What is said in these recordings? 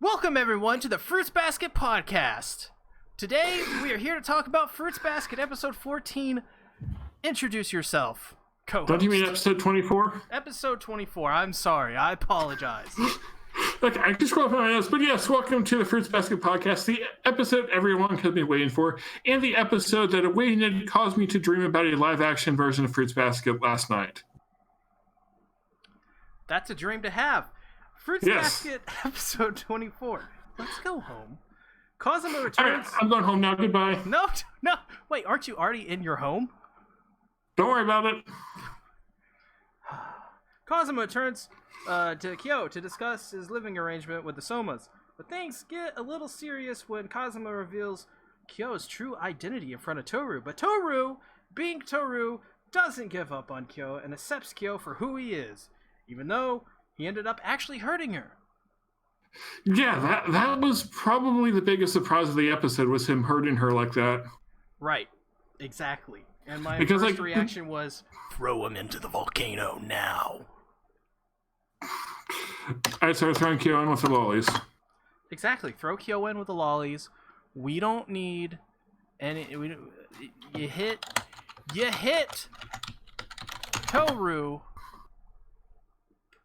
Welcome, everyone, to the Fruits Basket Podcast. Today, we are here to talk about Fruits Basket Episode 14. Introduce yourself, co-host. Don't you mean Episode 24? Episode 24. I'm sorry. I apologize. Look, I just scrolled up my notes, but yes, welcome to the Fruits Basket Podcast, the episode everyone has been waiting for, and the episode that awakened caused me to dream about a live-action version of Fruits Basket last night. That's a dream to have. Fruits Basket Episode 24. Let's go home. Cosmo returns. I'm going home now. Goodbye. No. Wait, aren't you already in your home? Don't worry about it. Cosmo returns to Kyo to discuss his living arrangement with the Somas. But things get a little serious when Cosmo reveals Kyo's true identity in front of Toru. But Toru, being Toru, doesn't give up on Kyo and accepts Kyo for who he is, even though he ended up actually hurting her. Yeah, that was probably the biggest surprise of the episode, was him hurting her like that. Right, exactly. And my Because, first reaction was, throw him into the volcano now. I started throwing Kyo in with the lollies. Exactly, throw Kyo in with the lollies. We don't need any... You hit Toru,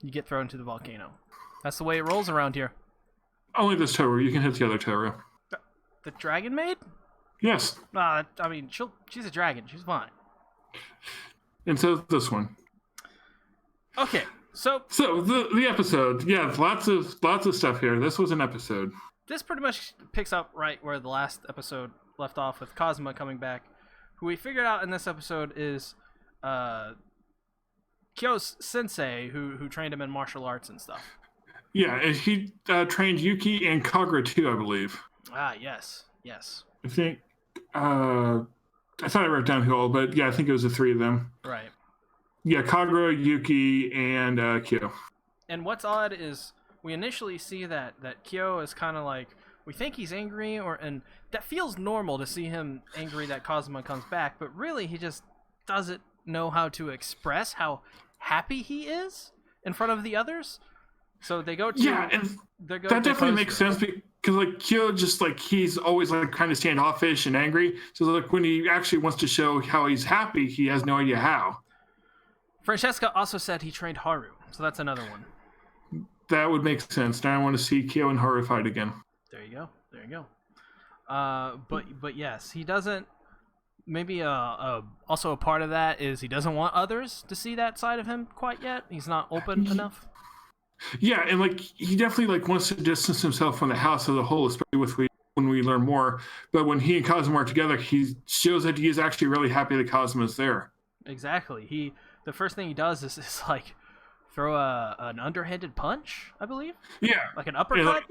you get thrown into the volcano. That's the way it rolls around here. Only this Toru. You can hit the other Toru. The dragon maid? Yes. I mean, she's a dragon. She's fine. And so this one. Okay, so the episode. Yeah, lots of stuff here. This was an episode. This pretty much picks up right where the last episode left off, with Cosmo coming back, who we figured out in this episode is Kyo's sensei, who trained him in martial arts and stuff. Yeah, and he trained Yuki and Kagura too, I believe. Ah, yes. I think, I thought I wrote down who all, but yeah, I think it was the three of them. Right. Yeah, Kagura, Yuki, and Kyo. And what's odd is we initially see that Kyo is kind of like, we think he's angry, and that feels normal to see him angry that Cosmo comes back, but really he just doesn't know how to express how happy he is in front of the others. So they go to... Yeah, and that definitely makes sense, because like Kyo just like, he's always like kind of standoffish and angry. So like when he actually wants to show how he's happy, he has no idea how. Francesca also said he trained Haru, so that's another one. That would make sense. Now I want to see Kyo and Haru fight again. There you go. But yes, he doesn't... Maybe also a part of that is he doesn't want others to see that side of him quite yet. He's not open enough. Yeah, and like he definitely like wants to distance himself from the house as a whole, especially when we learn more. But when he and Cosmo are together, he shows that he is actually really happy that Cosmo is there. Exactly. The first thing he does is like throw an underhanded punch, I believe. Yeah, like an uppercut.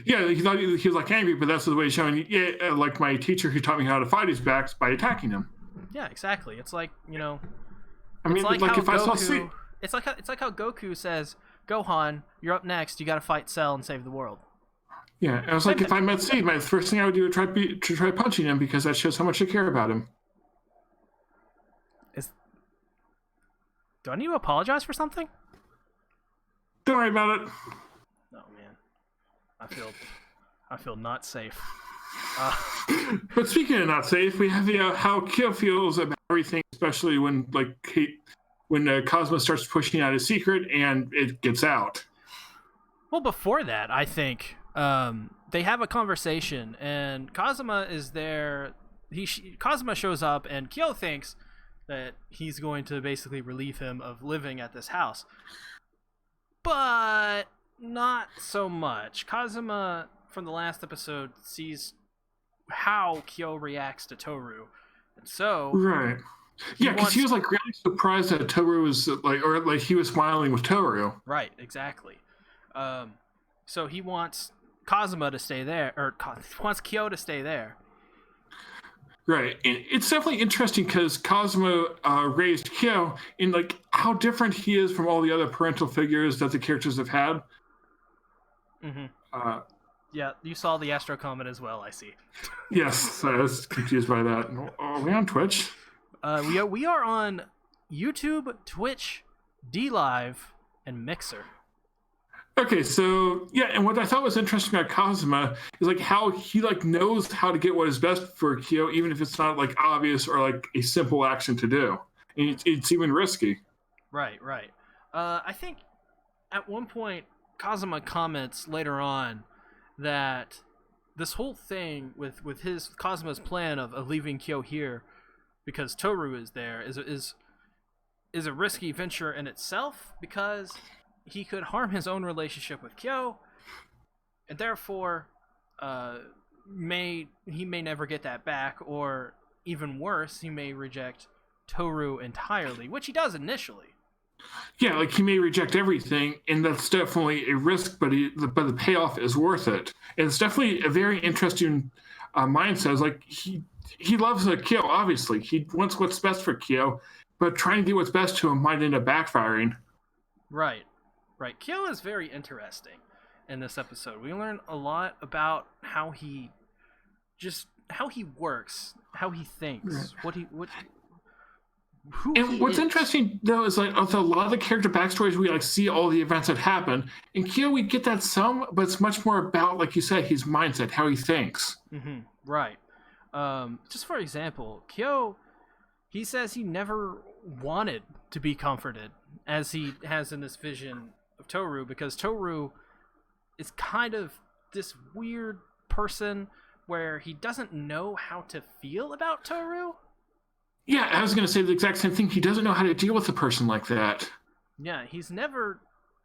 Yeah, he thought he was like angry, but that's the way he's showing. Yeah, like my teacher who taught me how to fight his backs by attacking him. Yeah, exactly. It's like, I mean, like if I saw sleep. It's like how Goku says, "Gohan, you're up next. You got to fight Cell and save the world." Yeah, I was like, if I met Seed, my first thing I would do would try punching him, because that shows how much I care about him. Do I need to apologize for something? Don't worry about it. Oh man, I feel not safe. But speaking of not safe, we have how Kyo feels about everything, especially when Cosmo starts pushing out his secret and it gets out. Well, before that, I think they have a conversation, and Cosmo is there. Cosmo shows up, and Kyo thinks that he's going to basically relieve him of living at this house. But not so much. Kazuma, from the last episode, sees how Kyo reacts to Toru. And so... Right. Yeah, because he was like really surprised that Toru was like, or like he was smiling with Toru. Right, exactly. So he wants Kazuma to stay there, or wants Kyo to stay there. Right. And it's definitely interesting because Cosmo raised Kyo, and like how different he is from all the other parental figures that the characters have had. Mm-hmm. Yeah, you saw the Astro Comet as well, I see. Yes, I was confused by that. Are we on Twitch? We are on YouTube, Twitch, DLive, and Mixer. Okay, so yeah, and what I thought was interesting about Kazuma is like how he like knows how to get what is best for Kyo, even if it's not like obvious or like a simple action to do, and it's even risky. Right, right. I think at one point Kazuma comments later on that this whole thing with his Kazuma's plan of leaving Kyo here because Toru is there is a risky venture in itself because he could harm his own relationship with Kyo, and therefore, he may never get that back, or even worse, he may reject Toru entirely, which he does initially. Yeah, like he may reject everything, and that's definitely a risk, but the payoff is worth it. And it's definitely a very interesting mindset. It's like he loves Kyo, obviously. He wants what's best for Kyo, but trying to do what's best to him might end up backfiring. Right, right. Kyo is very interesting in this episode. We learn a lot about how he works, how he thinks, what's interesting though is like with a lot of the character backstories, we like see all the events that happen. In Kyo, we get that some, but it's much more about, like you said, his mindset, how he thinks. Mm-hmm. Right. Just for example, Kyo, he says he never wanted to be comforted, as he has in this vision of Toru, because Toru is kind of this weird person where he doesn't know how to feel about Toru. Yeah, I was going to say the exact same thing. He doesn't know how to deal with a person like that. Yeah, he's never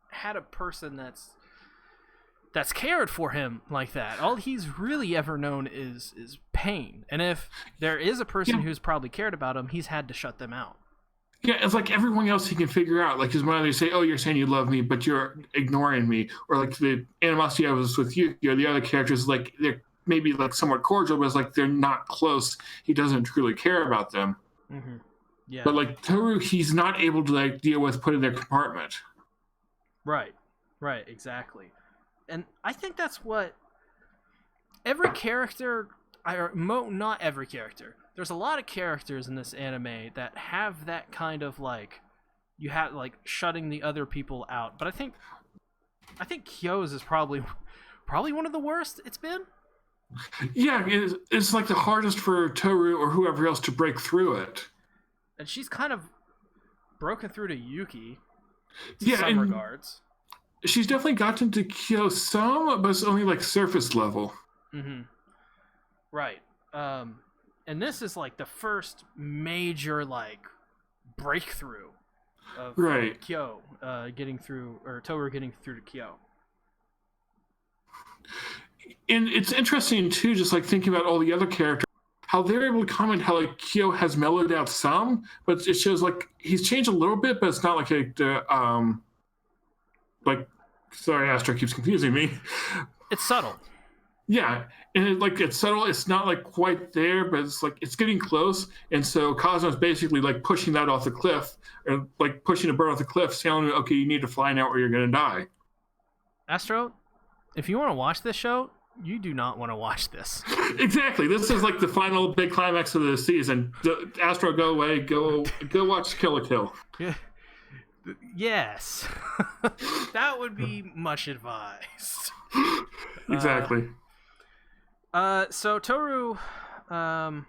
had a person that's cared for him like that. All he's really ever known is pain. And if there is a person who's probably cared about him, he's had to shut them out. Yeah, it's like everyone else he can figure out. Like his mother say, "Oh, you're saying you love me, but you're ignoring me," or like the animosity I was with you. The other characters, like they're maybe like somewhat cordial, but it's like they're not close. He doesn't truly care about them. Mm-hmm. Yeah. But like Toru, he's not able to like deal with put in their compartment. Right, exactly. And I think that's what every character, not every character. There's a lot of characters in this anime that have that kind of like, you have like shutting the other people out. But I think Kyo's is probably one of the worst it's been. Yeah, it's like the hardest for Toru or whoever else to break through it. And she's kind of broken through to Yuki in some regards. She's definitely gotten to Kyo some, but it's only like surface level. Mm-hmm. Right. And this is like the first major like breakthrough of Kyo getting through, or Toru getting through to Kyo. And it's interesting too, just like thinking about all the other characters, how they're able to comment how like Kyo has mellowed out some, but it shows like he's changed a little bit, but it's not like sorry, Astro keeps confusing me. It's subtle. Yeah, and it's subtle. It's not like quite there, but it's like it's getting close. And so Cosmo's basically like pushing that off the cliff, or like pushing a bird off the cliff, telling him, "Okay, you need to fly now, or you're gonna die." Astro, if you want to watch this show, you do not want to watch this. Exactly. This is like the final big climax of the season. Astro, go away. Go watch Kill la Kill. Yes. That would be much advised. Exactly. So Toru, so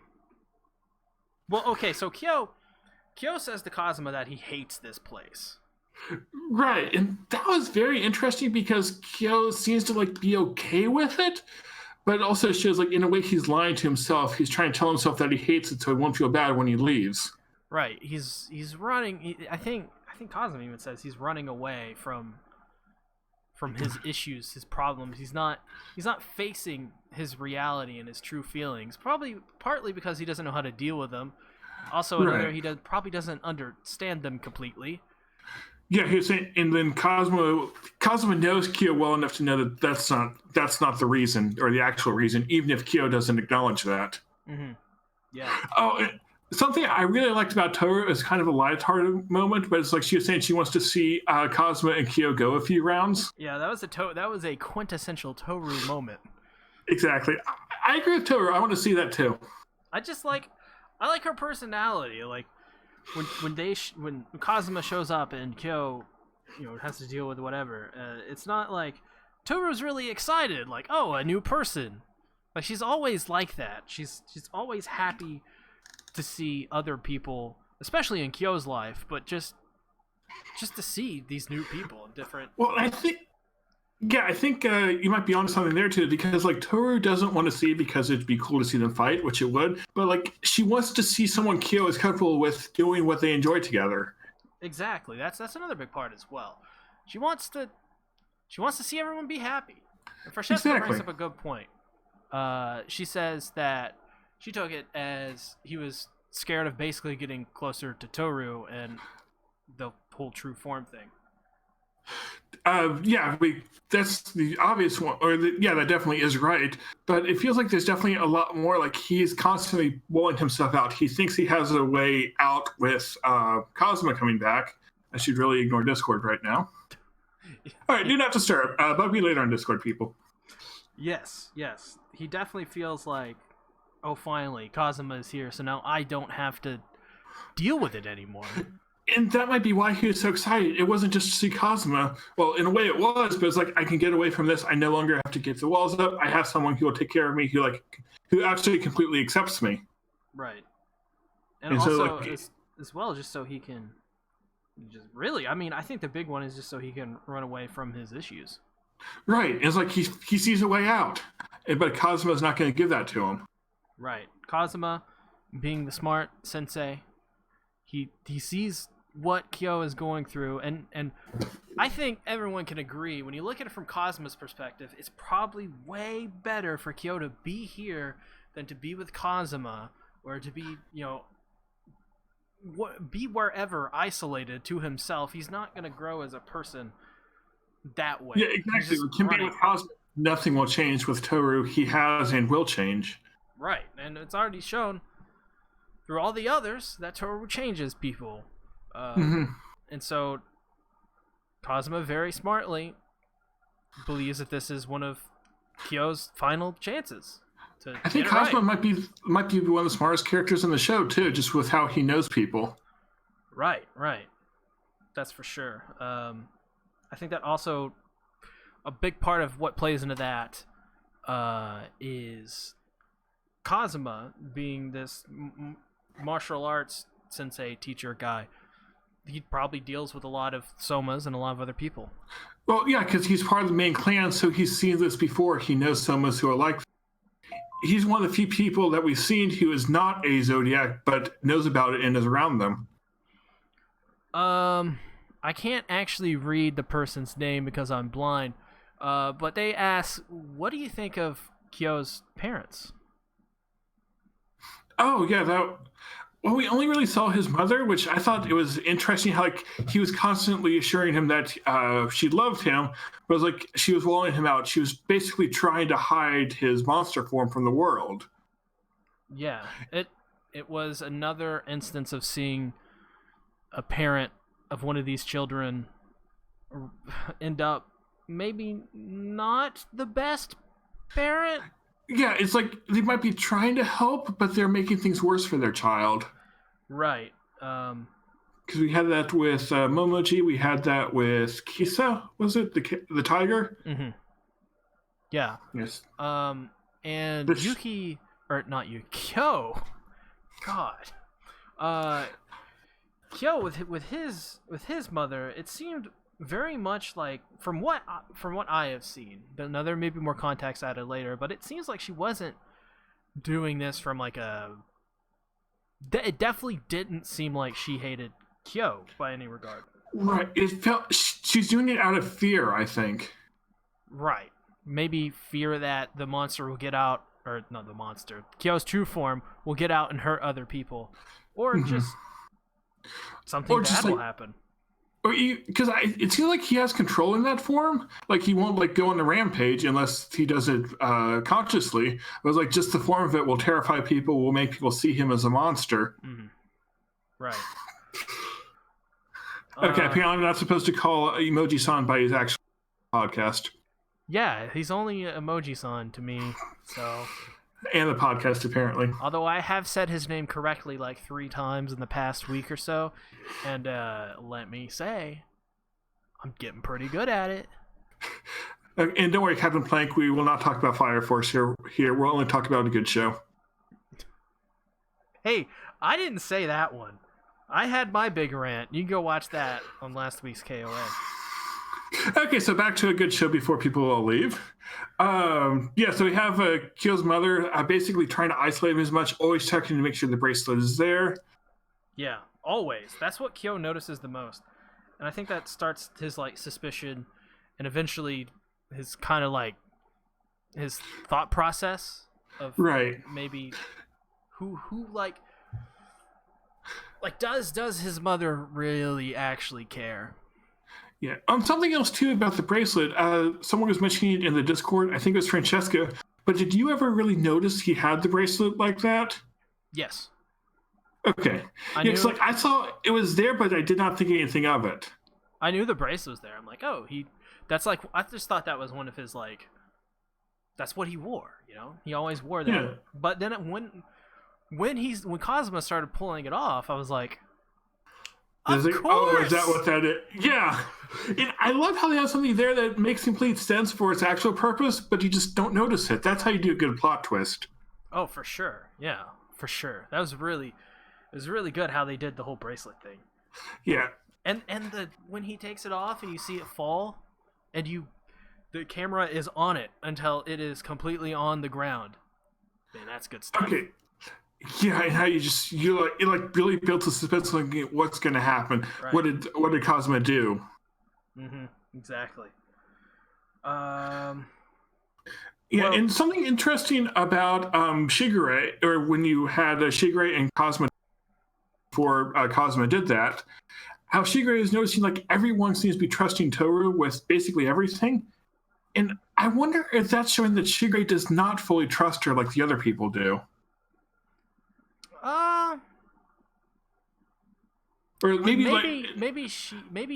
Kyo says to Kazuma that he hates this place. Right, and that was very interesting because Kyo seems to like be okay with it, but it also shows like in a way he's lying to himself. He's trying to tell himself that he hates it so he won't feel bad when he leaves. Right, he's running. I think Kazuma even says he's running away from his issues, his problems. He's not facing his reality and his true feelings. Probably partly because he doesn't know how to deal with them. Also, he probably doesn't understand them completely. Yeah, he's saying, and then Cosmo knows Kyo well enough to know that that's not the reason or the actual reason, even if Kyo doesn't acknowledge that. Mm-hmm. Yeah. Oh, something I really liked about Toru is kind of a lighthearted moment, but it's like she was saying she wants to see Cosmo and Kyo go a few rounds. Yeah, that was a quintessential Toru moment. Exactly. I agree with Toru. I want to see that too. I like her personality. Like when Kazuma shows up and Kyo has to deal with whatever. It's not like Toru's really excited, like, oh, a new person. Like, she's always like that. She's always happy to see other people, especially in Kyo's life, but just to see these new people in different. Well, I think you might be onto something there too, because like Toru doesn't want to see it because it'd be cool to see them fight, which it would, but like she wants to see someone Kyo is comfortable with doing what they enjoy together. Exactly. That's another big part as well. She wants to see everyone be happy. And Francesca brings up a good point. She says that she took it as he was scared of basically getting closer to Toru and the whole true form thing. That's the obvious one, that definitely is right. But it feels like there's definitely a lot more. Like he's constantly blowing himself out. He thinks he has a way out with Cosmo coming back. I should really ignore Discord right now. All right, do not disturb. Bug me later on Discord, people. Yes. He definitely feels like, oh, finally, Kazuma is here, so now I don't have to deal with it anymore. And that might be why he was so excited. It wasn't just to see Kazuma. Well, in a way it was, but it's like, I can get away from this. I no longer have to get the walls up. I have someone who will take care of me, who actually completely accepts me. Right. And also, as well, just so he can I think the big one is just so he can run away from his issues. Right. It's like he sees a way out, but Kazuma's not going to give that to him. Right. Kazuma, being the smart sensei, he sees what Kyo is going through, and I think everyone can agree, when you look at it from Kazuma's perspective, it's probably way better for Kyo to be here than to be with Kazuma, or to be, be wherever, isolated to himself. He's not going to grow as a person that way. Yeah, exactly. With him being with Kazuma, nothing will change. With Toru, he has and will change. Right, and it's already shown through all the others that Toru changes people. And so Kazuma very smartly believes that this is one of Kyo's final chances. I think Kazuma might be one of the smartest characters in the show too, just with how he knows people. Right. That's for sure. I think that also a big part of what plays into that is Kazuma being this martial arts sensei teacher guy. He probably deals with a lot of somas and a lot of other people. Well, yeah, because he's part of the main clan, so he's seen this before. He knows somas who are like. He's one of the few people that we've seen who is not a Zodiac, but knows about it and is around them. I can't actually read the person's name because I'm blind. But they ask, what do you think of Kyo's parents? Oh, yeah, well, we only really saw his mother, which I thought it was interesting how he was constantly assuring him that she loved him, but it was like she was walling him out. She was basically trying to hide his monster form from the world. Yeah, it was another instance of seeing a parent of one of these children end up maybe not the best parent. Yeah, it's like they might be trying to help, but they're making things worse for their child. Right. Because we had that with Momoji, we had that with Kisa, was it? The tiger? Mm-hmm. Yeah. Yes. And Yuki, or not Yuki, Kyo. God. Kyo with his mother, it seemed very much like, from what I have seen, now there may be more context added later, but it seems like she wasn't doing this from like it definitely didn't seem like she hated Kyo by any regard. Right. It felt she's doing it out of fear, I think. Right. Maybe fear that the monster will get out, or not the monster, Kyo's true form will get out and hurt other people, or just something bad will happen. Because it seems like he has control in that form. Like he won't go on the rampage unless he does it consciously. It was like just the form of it will terrify people, will make people see him as a monster. Mm-hmm. Right. Okay, apparently I'm not supposed to call Emoji-san by his actual podcast. Yeah, he's only Emoji-san to me, so... And the podcast, apparently. Although I have said his name correctly like 3 times in the past week or so, and let me say, I'm getting pretty good at it. And don't worry, Captain Plank, we will not talk about Fire Force here. We'll only talk about a good show. Hey, I didn't say that one. I had my big rant. You can go watch that on last week's KON. Okay, so back to a good show before people all leave. So we have Kyo's mother basically trying to isolate him as much, always checking to make sure the bracelet is there. Yeah, always. That's what Kyo notices the most. And I think that starts his suspicion and eventually his kind of his thought process of maybe who does his mother really actually care? Yeah. Something else too about the bracelet. Someone was mentioning it in the Discord. I think it was Francesca. But did you ever really notice he had the bracelet like that? Yes. Okay. I saw it was there, but I did not think anything of it. I knew the bracelet was there. I'm like, oh, that's I just thought that was one of his that's what he wore. He always wore that. Yeah. But then when Cosmo started pulling it off, I was like, of course. Oh, is that what that is? Yeah. And I love how they have something there that makes complete sense for its actual purpose, but you just don't notice it. That's how you do a good plot twist. Oh, for sure. Yeah, for sure. It was really good how they did the whole bracelet thing. Yeah. And when he takes it off and you see it fall, and the camera is on it until it is completely on the ground. Man, that's good stuff. Okay. Yeah, and how it really built the suspense on what's going to happen. Right. What did Cosmo do? Mm-hmm. Exactly. And something interesting about Shigure, or when you had Shigure and Cosmo before Cosmo did that, how Shigure is noticing everyone seems to be trusting Toru with basically everything. And I wonder if that's showing that Shigure does not fully trust her like the other people do. Or maybe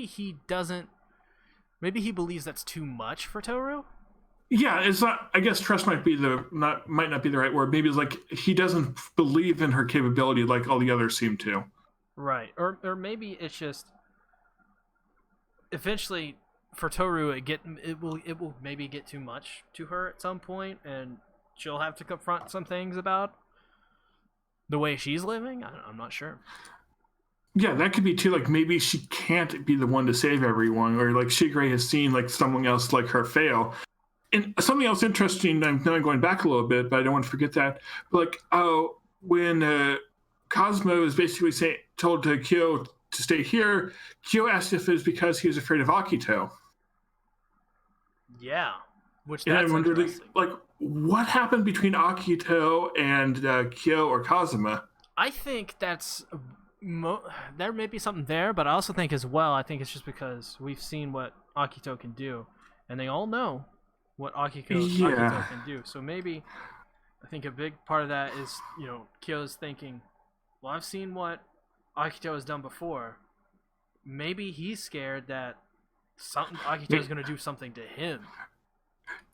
he doesn't. Maybe he believes that's too much for Toru. Yeah, it's not. I guess trust might not be the right word. Maybe it's he doesn't believe in her capability like all the others seem to. Right, or maybe it's just eventually for Toru it will maybe get too much to her at some point, and she'll have to confront some things about the way she's living. I'm not sure. Yeah, that could be too. Maybe she can't be the one to save everyone, or Shigure has seen someone else like her fail. And something else interesting. I'm going back a little bit, but I don't want to forget that. But when Cosmo is basically told to Kyo to stay here, Kyo asked if it's because he was afraid of Akito. Yeah, that's interesting. What happened between Akito and Kyo or Kazuma? I think that's there may be something there, but I also think as well, I think it's just because we've seen what Akito can do, and they all know what Akito can do. So maybe I think a big part of that is Kyo's thinking, well, I've seen what Akito has done before. Maybe he's scared that Akito is going to do something to him.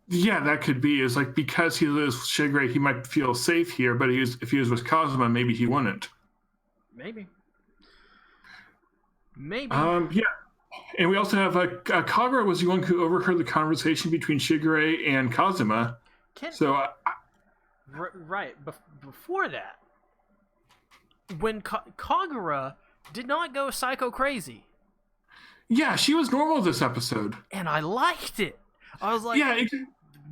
Yeah, that could be. It's because he lives with Shigure, he might feel safe here, but if he was with Cosmo, maybe he wouldn't. Maybe. Yeah. And we also have Kagura was the one who overheard the conversation between Shigure and Kazuma. Right. Before that, when Kagura did not go psycho crazy. Yeah, she was normal this episode. And I liked it. I was like,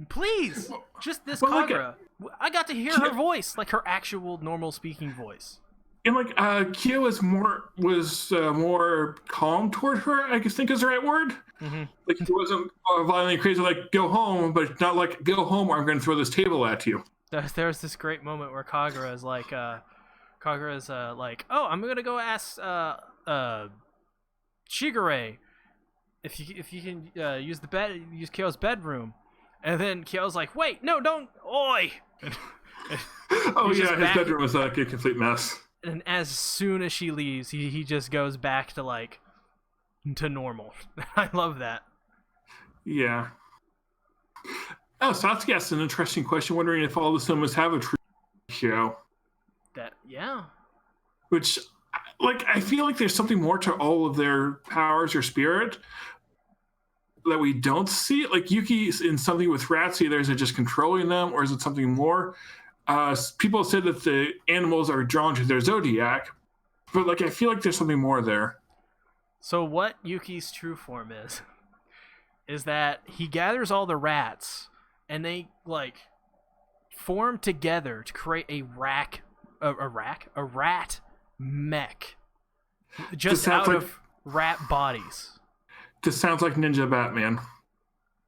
please, just this Kagura. I got to hear her voice, her actual normal speaking voice. And Kyo was more calm toward her, I think is the right word. Mm-hmm. He wasn't violently crazy, go home, but not go home or I'm going to throw this table at you. There's this great moment where Kagura is oh, I'm going to go ask Shigure if you can use Kyo's bedroom. And then Kyo's like, wait, no, don't, oi! Oh yeah, his bedroom was a complete mess. And as soon as she leaves, he just goes back to normal. I love that. Yeah. Oh, Satsuki asked an interesting question, wondering if all the Somas have a true Kyo. Which, I feel like there's something more to all of their powers or spirit. that we don't see? Like Yuki's in something with rats. Either is it just controlling them, or is it something more? People said that the animals are drawn to their zodiac, but like I feel like there's something more there. So what Yuki's true form is that he gathers all the rats and they like form together to create a rat mech just out of rat bodies. This sounds like Ninja Batman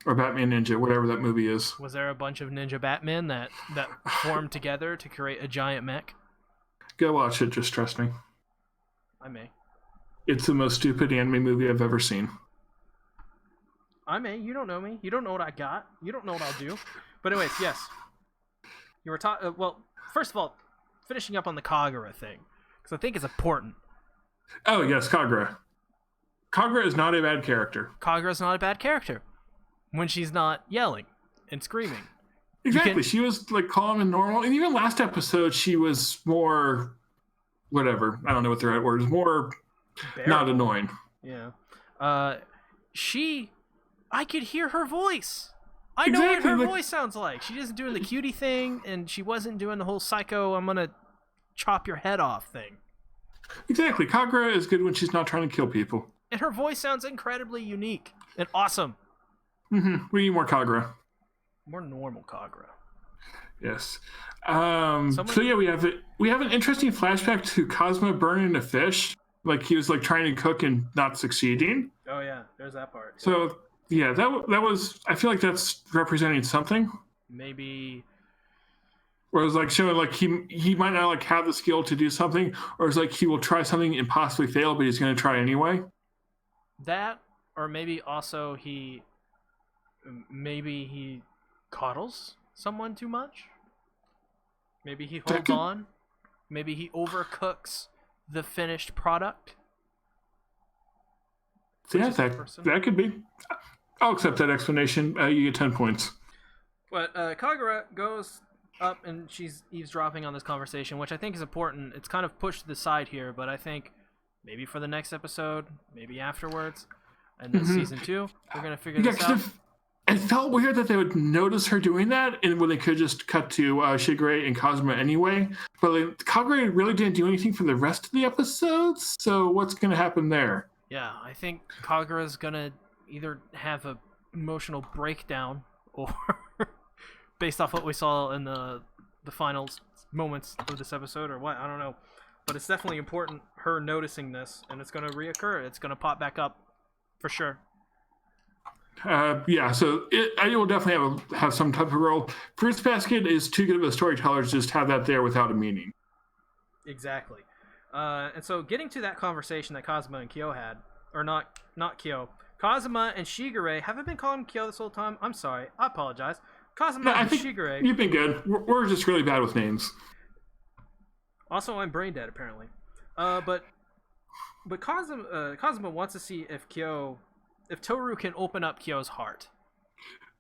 or Batman Ninja, whatever that movie is. Was there a bunch of Ninja Batman that formed together to create a giant mech? Go watch it, just trust me. I may. It's the most stupid anime movie I've ever seen. I may. You don't know me. You don't know what I got. You don't know what I'll do. But anyways, yes. You were talking. Well, first of all, finishing up on the Kagura thing, because I think it's important. Oh yes, Kagura. Kagura is not a bad character. Kagura's not a bad character when she's not yelling and screaming. Exactly. She was like calm and normal, and even last episode she was more, whatever. I don't know what the right word is. More. Bearable. Not annoying. Yeah. I could hear her voice. I know what her voice sounds like. She isn't doing the cutie thing, and she wasn't doing the whole psycho, I'm going to chop your head off thing. Exactly. Kagura is good when she's not trying to kill people. And her voice sounds incredibly unique and awesome. Mm-hmm. We need more Kagura. More normal Kagura. Yes. So yeah, we have an interesting flashback to Cosmo burning a fish. Like he was like trying to cook and not succeeding. Oh yeah, there's that part. So yeah, that was. I feel like that's representing something. Maybe. Or it was like showing like he might not like have the skill to do something, or it's like he will try something and possibly fail, but he's going to try anyway. That, or maybe also he coddles someone too much. Maybe he holds on. Maybe he overcooks the finished product. Yeah, that could be. I'll accept that explanation. You get 10 points. But Kagura goes up and she's eavesdropping on this conversation, which I think is important. It's kind of pushed to the side here, but I think maybe for the next episode, maybe afterwards, and then season 2, we're going to figure this out. It felt weird that they would notice her doing that, and when they could just cut to Shigure and Cosmo anyway. But like, Kagura really didn't do anything for the rest of the episodes, so what's going to happen there? Yeah, I think Kagura's going to either have an emotional breakdown, or based off what we saw in the final moments of this episode, or what, I don't know. But it's definitely important, her noticing this, and it's going to reoccur. It's going to pop back up, for sure. Yeah, so it will definitely have some type of role. Fruits Basket is too good of a storyteller to just have that there without a meaning. Exactly. And so getting to that conversation that Kazuma and Kyo had, or not Kyo, Kazuma and Shigure, have I been calling him Kyo this whole time? I'm sorry. I apologize. Kazuma and Shigure. You've been good. We're just really bad with names. Also, I'm brain dead, apparently. But Kazuma wants to see if Toru can open up Kyo's heart.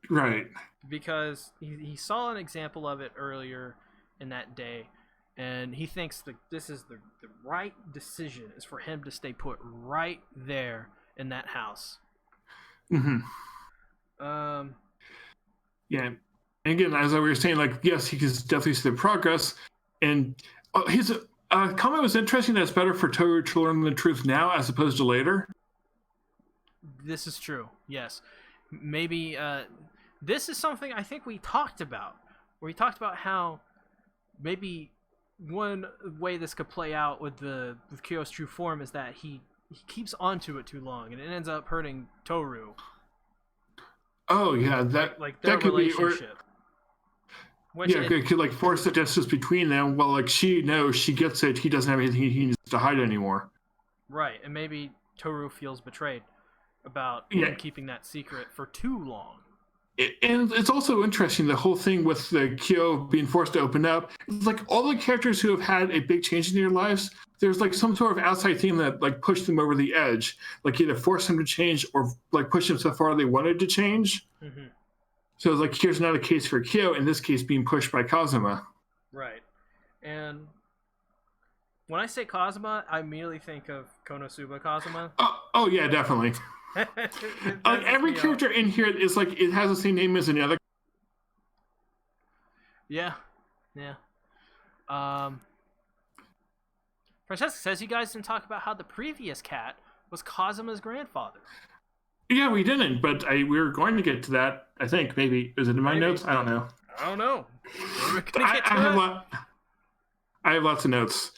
Right. Because he saw an example of it earlier in that day, and he thinks that this is the right decision is for him to stay put right there in that house. Mm-hmm. Yeah. And again, as we were saying, like, yes, he can definitely see the progress. And his comment was interesting that it's better for Toru to learn the truth now as opposed to later. This is true. Yes. Maybe this is something I think we talked about. Where we talked about how maybe one way this could play out with Kyo's true form is that he keeps onto it too long and it ends up hurting Toru. Oh yeah, their relationship. It could like force the distance between them. Well, like she knows she gets it. He doesn't have anything he needs to hide anymore. Right, and maybe Toru feels betrayed about him keeping that secret for too long. And it's also interesting, the whole thing with the Kyo being forced to open up. It's like all the characters who have had a big change in their lives, there's like some sort of outside thing that like pushed them over the edge, like either force them to change or like push them so far they wanted to change. Mm-hmm. So it's like here's not a case for Kyo, in this case being pushed by Kazuma. Right. And when I say Kazuma, I immediately think of Konosuba Kazuma. Oh yeah, definitely. Like every character in here is like it has the same name as another. Yeah. Francesca says you guys didn't talk about how the previous cat was Kazuma's grandfather. Yeah, we didn't, but we were going to get to that. I think maybe is it in my notes? I don't know. I have lots of notes.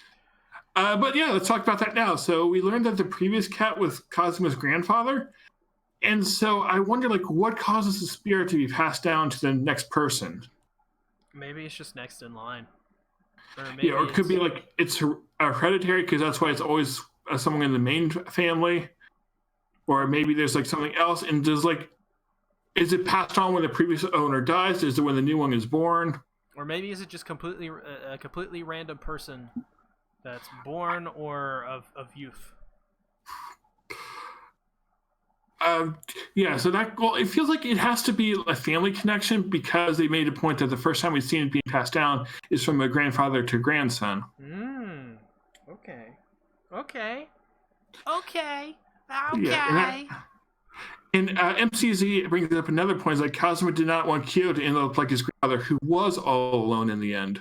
But yeah, let's talk about that now. So we learned that the previous cat was Kazuma's grandfather, and so I wonder, like, what causes the spirit to be passed down to the next person? Maybe it's just next in line. Or it could be like it's hereditary because that's why it's always someone in the main family. Or maybe there's like something else, and is it passed on when the previous owner dies? Is it when the new one is born? Or maybe is it just a completely random person that's born or of youth? Yeah, so it feels like it has to be a family connection because they made a point that the first time we've seen it being passed down is from a grandfather to grandson. Okay. Yeah, and MCZ brings up another point: is like Kazuma did not want Kyo to end up like his grandfather, who was all alone in the end.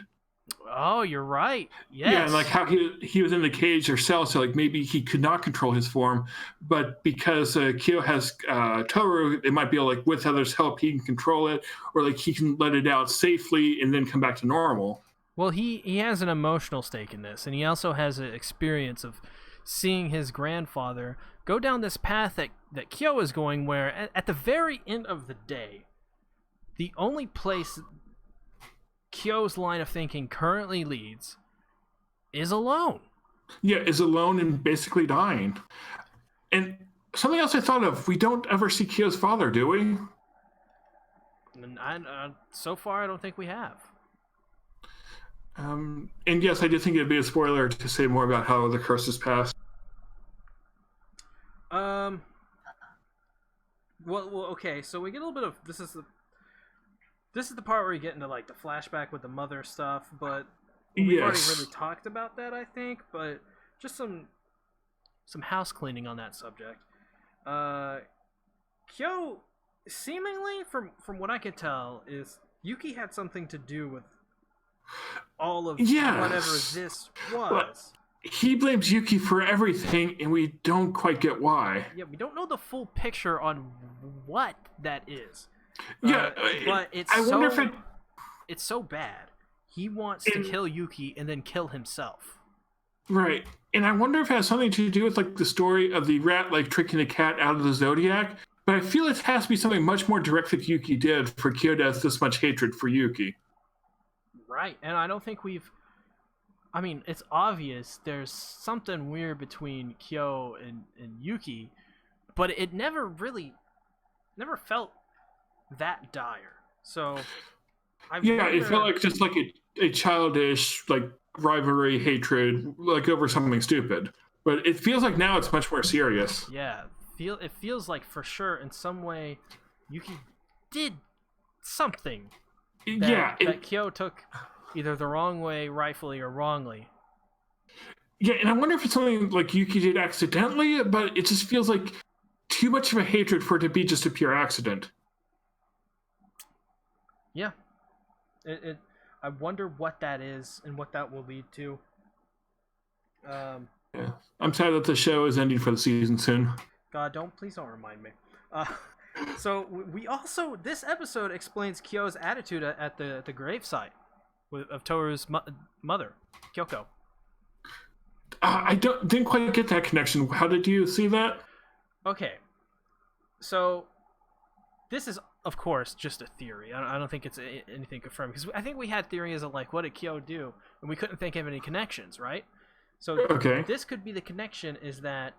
Oh, you're right. Yes. Yeah, and like how he was in the cage or cell, so like maybe he could not control his form, but because Kyo has Toru, it might be like with others' help he can control it, or like he can let it out safely and then come back to normal. Well, he has an emotional stake in this, and he also has an experience of seeing his grandfather go down this path that Kyo is going, where at the very end of the day, the only place Kyo's line of thinking currently leads is alone. Yeah, is alone and basically dying. And something else I thought of, we don't ever see Kyo's father, do we? So far, I don't think we have. And yes, I do think it'd be a spoiler to say more about how the curse is passed. Well, okay. So we get a little bit of this is the part where we get into like the flashback with the mother stuff, but we've already really talked about that, I think. But just some house cleaning on that subject. Kyo, seemingly from what I could tell, is Yuki had something to do with all of whatever this was. But he blames Yuki for everything, and we don't quite get why. Yeah, we don't know the full picture on what that is. Yeah, but it's it's so bad. He wants to kill Yuki and then kill himself. Right. And I wonder if it has something to do with like the story of the rat like tricking the cat out of the Zodiac. But I feel it has to be something much more direct that Yuki did for Kyo to have this much hatred for Yuki. Right. And I don't think I mean, it's obvious there's something weird between Kyo and Yuki, but it never felt that dire. So it felt like just like a childish like rivalry, hatred, like over something stupid. But it feels like now it's much more serious. Yeah, it feels like for sure in some way Yuki did something that Kyo took either the wrong way, rightfully or wrongly. Yeah, and I wonder if it's something like Yuki did accidentally, but it just feels like too much of a hatred for it to be just a pure accident. Yeah. I wonder what that is and what that will lead to. Yeah. I'm sad that the show is ending for the season soon. God, please don't remind me. So we also, this episode explains Kyo's attitude at the gravesite of Toru's mother, Kyoko. I didn't quite get that connection. How did you see that? Okay, so this is of course just a theory. I don't think it's anything confirmed, because I think we had theories of like what did Kyo do, and we couldn't think of any connections, right? So this could be the connection, is that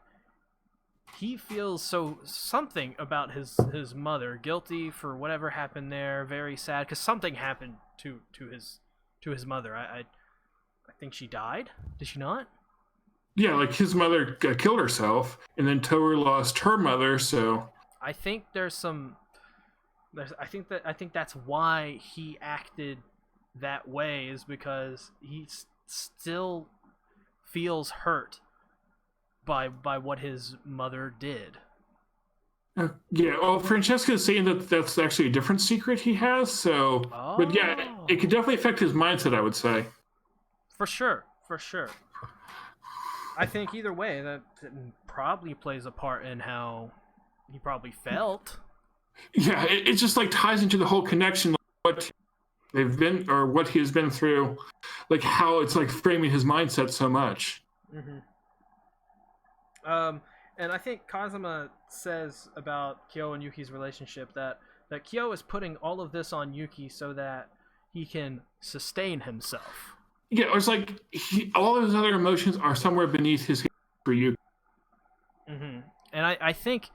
he feels something about his mother, guilty for whatever happened there, very sad because something happened to his mother. I think she died. Did she not? Yeah, like his mother killed herself, and then Toru lost her mother. So I think I think that's why he acted that way, is because he still feels hurt by what his mother did. Yeah, well, Francesca's saying that that's actually a different secret he has. So, but yeah, it could definitely affect his mindset, I would say. For sure, for sure. I think either way, that probably plays a part in how he probably felt. Yeah, it just like ties into the whole connection, like what they've been or what he's been through, like how it's like framing his mindset so much. Mm-hmm. And I think Kazuma says about Kyo and Yuki's relationship that Kyo is putting all of this on Yuki so that he can sustain himself. Yeah, it's like all of his other emotions are somewhere beneath his hatred for Yuki. Mm-hmm. And I think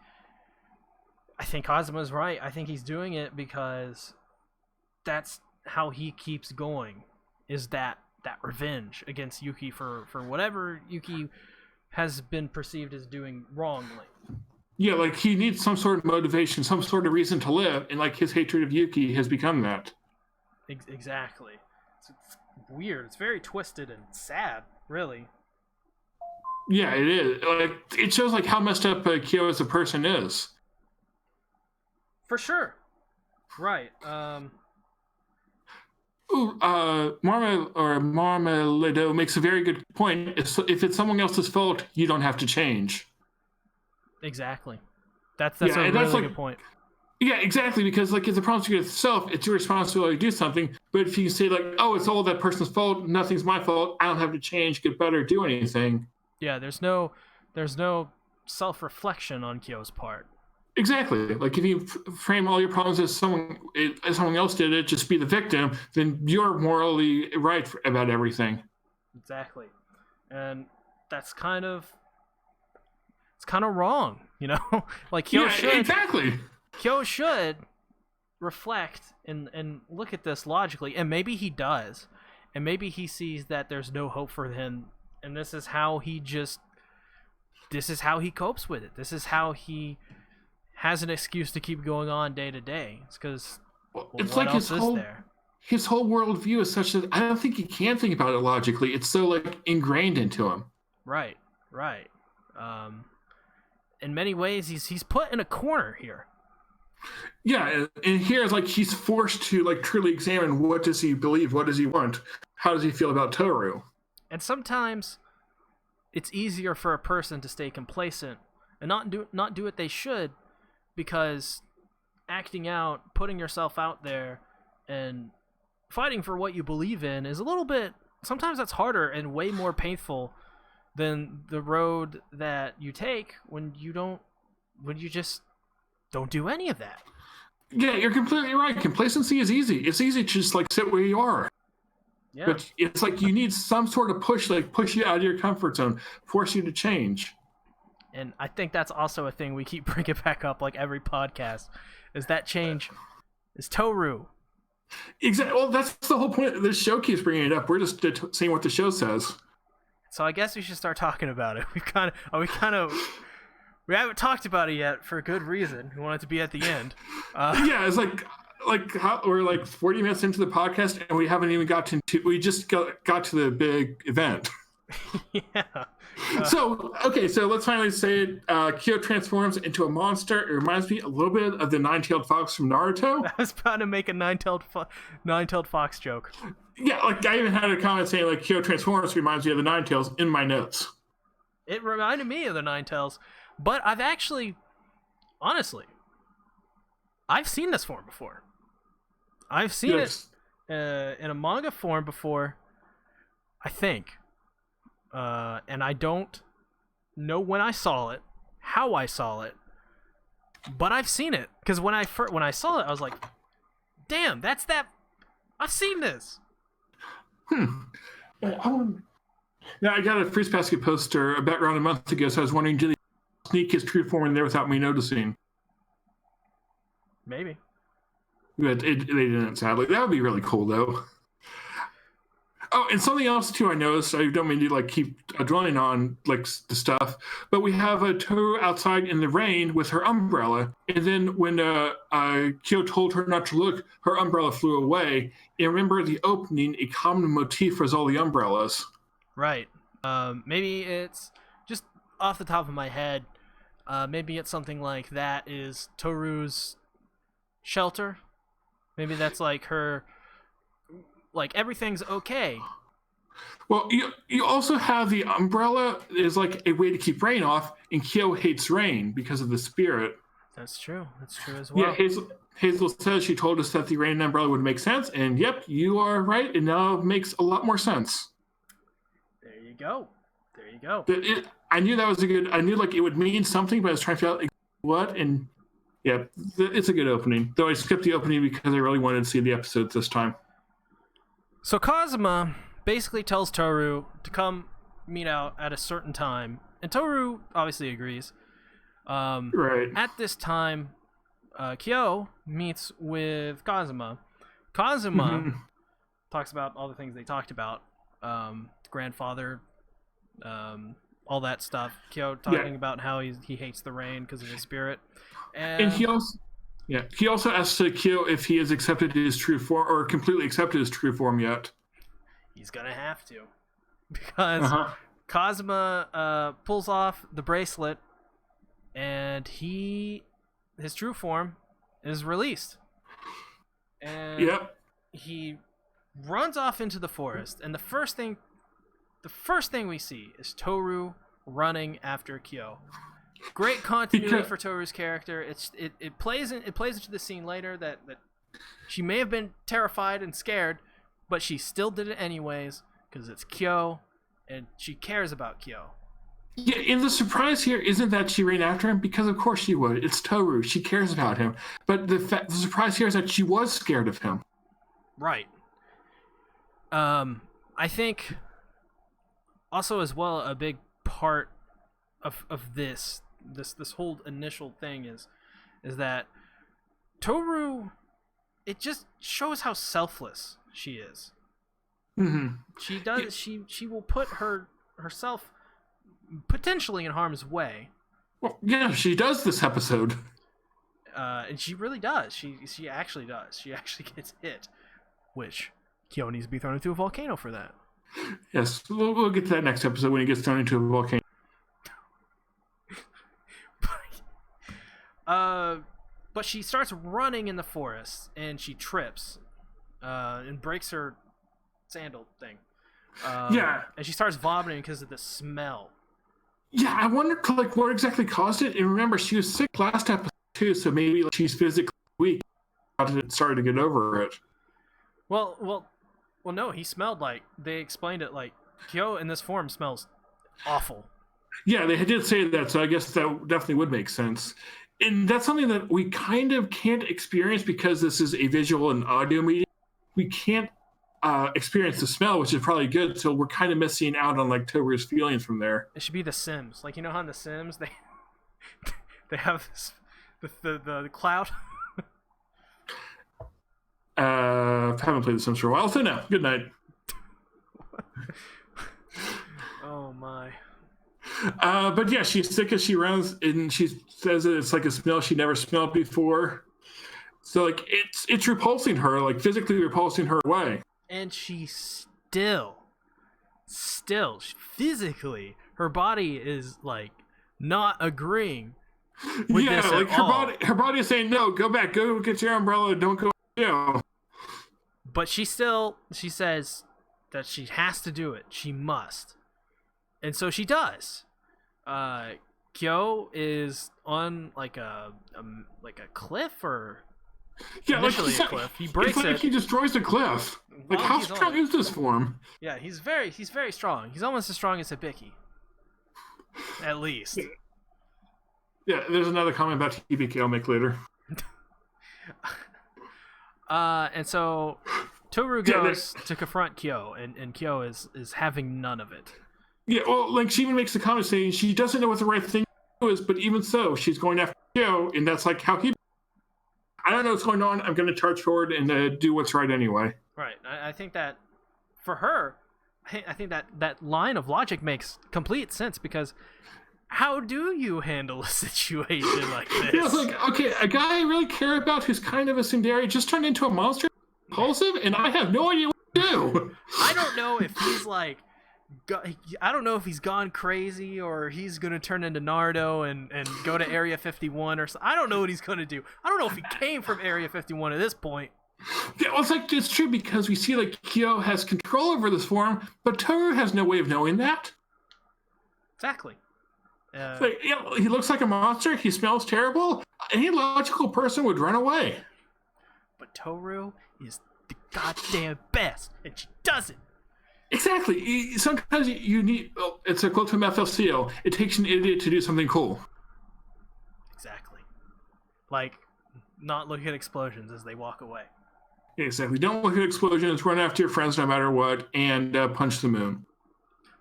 Kazuma's right. I think he's doing it because that's how he keeps going. Is that revenge against Yuki for whatever Yuki has been perceived as doing wrongly. Yeah, like he needs some sort of motivation, some sort of reason to live, and like his hatred of Yuki has become that. Exactly. It's weird. It's very twisted and sad, really. Yeah, it is. Like it shows like how messed up Kyo as a person is. For sure. Right. Marmalado makes a very good point. If it's someone else's fault, you don't have to change. Exactly. That's a really good point. Yeah, exactly. Because like if the problem's yourself, it's your responsibility to do something. But if you say like, "Oh, it's all that person's fault. Nothing's my fault. I don't have to change, get better, do anything." Yeah, there's no self-reflection on Kyo's part. Exactly. Like if you frame all your problems as someone else did it, just be the victim, then you're morally right about everything. Exactly, and it's kind of wrong, you know. Like Kyo should reflect and look at this logically, and maybe he does, and maybe he sees that there's no hope for him, and this is how he copes with it. This is how he has an excuse to keep going on day to day. It's because it's like his whole worldview is such that I don't think he can think about it logically. It's so like ingrained into him. Right. In many ways, he's put in a corner here. Yeah, and here it's like he's forced to like truly examine what does he believe, what does he want, how does he feel about Toru. And sometimes it's easier for a person to stay complacent and not do what they should, because acting out, putting yourself out there, and fighting for what you believe in is a little bit, sometimes that's harder and way more painful than the road that you take when you just don't do any of that. Yeah, you're completely right. Complacency is easy. It's easy to just like sit where you are. Yeah. But it's like you need some sort of push, like push you out of your comfort zone, force you to change. And I think that's also a thing we keep bringing back up like every podcast, is that change is Toru. Exactly. Well, that's the whole point. This show keeps bringing it up. We're just seeing what the show says. So I guess we should start talking about it. We haven't talked about it yet for a good reason. We want it to be at the end. Yeah, it's like we're like 40 minutes into the podcast and we haven't even we just got to the big event. Yeah. So let's finally say it. Kyo transforms into a monster. It reminds me a little bit of the nine-tailed fox from Naruto. I was about to make a nine-tailed fox joke. Yeah, like I even had a comment saying like Kyo transforms reminds me of the Nine-Tails in my notes. It reminded me of the Nine-Tails, but I've actually, honestly, I've seen this form before. I've seen it in a manga form before, I think. And I don't know when I saw it, how I saw it, but I've seen it. Because when I saw it, I was like, damn, that's that. I've seen this. Now, I got a Fruits Basket poster about around a month ago, so I was wondering, did they sneak his true form in there without me noticing? Maybe. But they didn't, sadly. That would be really cool, though. Oh, and something else, too, I noticed. I don't mean to, like, keep dwelling on, like, the stuff, but we have a Toru outside in the rain with her umbrella, and then when Kyo told her not to look, her umbrella flew away. And remember the opening, a common motif was all the umbrellas. Right. Maybe it's just off the top of my head. Maybe it's something like that is Toru's shelter. Maybe that's like her, like everything's okay. Well, you also have the umbrella is like a way to keep rain off, and Kyo hates rain because of the spirit. That's true. That's true as well. Yeah, Hazel says she told us that the rain umbrella would make sense, and yep, you are right. It now makes a lot more sense. There you go. There you go. I knew that was a good. I knew like it would mean something, but I was trying to figure out like, what. And yeah, it's a good opening. Though I skipped the opening because I really wanted to see the episode this time. So Kazuma basically tells Toru to come meet out at a certain time, and Toru obviously agrees. Right. At this time, Kyo meets with Kazuma. Kazuma talks about all the things they talked about. Grandfather, all that stuff. Kyo talking about how he hates the rain because of his spirit. And he also asks Kyo if he has accepted his true form or completely accepted his true form yet. He's gonna have to, because Kazuma pulls off the bracelet, and his true form is released. And he runs off into the forest, and the first thing we see is Toru running after Kyo. Great continuity for Toru's character. It plays into the scene later that she may have been terrified and scared, but she still did it anyways because it's Kyo, and she cares about Kyo. Yeah, and the surprise here isn't that she ran after him, because of course she would. It's Toru. She cares about him. But the surprise here is that she was scared of him. Right. I think also as well a big part of this whole initial thing is that Toru, it just shows how selfless she is. Mm-hmm. She does. She will put herself potentially in harm's way. Well, yeah, she does this episode. And she really does. She actually does. She actually gets hit, which Kyo needs to be thrown into a volcano for that. Yes, we'll get to that next episode when he gets thrown into a volcano. But she starts running in the forest, and she trips, and breaks her sandal thing. And she starts vomiting because of the smell. Yeah, I wonder like what exactly caused it. And remember, she was sick last episode too, so maybe like, she's physically weak. Started to get over it. Well, no. He smelled like, they explained it like Kyo in this form smells awful. Yeah, they did say that, so I guess that definitely would make sense. And that's something that we kind of can't experience because this is a visual and audio medium. We can't experience the smell, which is probably good. So we're kind of missing out on like Toru's feelings from there. It should be The Sims. Like, you know how in The Sims they have this, the cloud. Haven't played The Sims for a while, so no. Good night. Oh my. But yeah, she's sick as she runs, and she says that it's like a smell she never smelled before. So like it's repulsing her, like physically repulsing her away. And she still physically, her body is like not agreeing with this like at all. Her body is saying no, go back, go get your umbrella, don't go. But she says that she has to do it. She must. And so she does. Kyo is on like a cliff, or initially a cliff. He breaks it. He destroys the cliff. Like, how strong is this form? Yeah, he's very strong. He's almost as strong as Hibiki. At least. Yeah, there's another comment about Hibiki I'll make later. And so Toru goes to confront Kyo, and Kyo is having none of it. Yeah, well, like, she even makes the comment saying she doesn't know what the right thing is, but even so, she's going after Kyo, and that's like how he... I don't know what's going on, I'm going to charge forward and do what's right anyway. Right. I think that, for her, I think that line of logic makes complete sense, because how do you handle a situation like this? Yeah, it's like, okay, a guy I really care about who's kind of a tsundere just turned into a monster, impulsive, and I have no idea what to do. I don't know if he's like I don't know if he's gone crazy or he's gonna turn into Naruto and go to Area 51 or something. I don't know what he's gonna do. I don't know if he came from Area 51 at this point. Yeah, well, it's true because we see like Kyo has control over this form, but Toru has no way of knowing that. Exactly. He looks like a monster. He smells terrible. Any logical person would run away. But Toru is the goddamn best, and she does it. Exactly. Sometimes you need. Well, it's a quote from FLCL. It takes an idiot to do something cool. Exactly. Like not look at explosions as they walk away. Exactly. Don't look at explosions. Run after your friends no matter what, and punch the moon.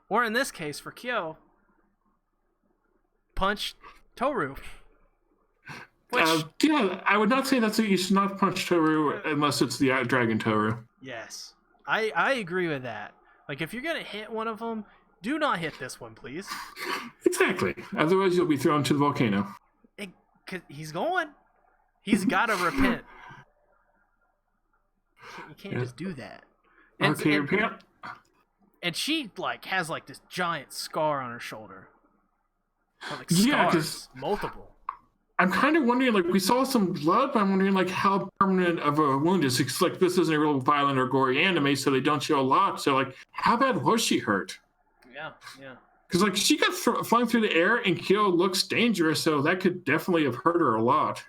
Or in this case, for Kyo, punch Toru. Yeah, I would not say you should not punch Toru unless it's the Dragon Toru. Yes, I agree with that. Like, if you're gonna hit one of them, do not hit this one, please. Exactly. Otherwise, you'll be thrown to the volcano. He's going. He's got to repent. You can't just do that. And she like has like this giant scar on her shoulder. Or, like, scars, multiple. I'm kind of wondering, like, we saw some blood, but I'm wondering, like, how permanent of a wound is. It's like, this isn't a real violent or gory anime, so they don't show a lot. So, like, how bad was she hurt? Yeah. Because, like, she got flung through the air, and Kyo looks dangerous, so that could definitely have hurt her a lot.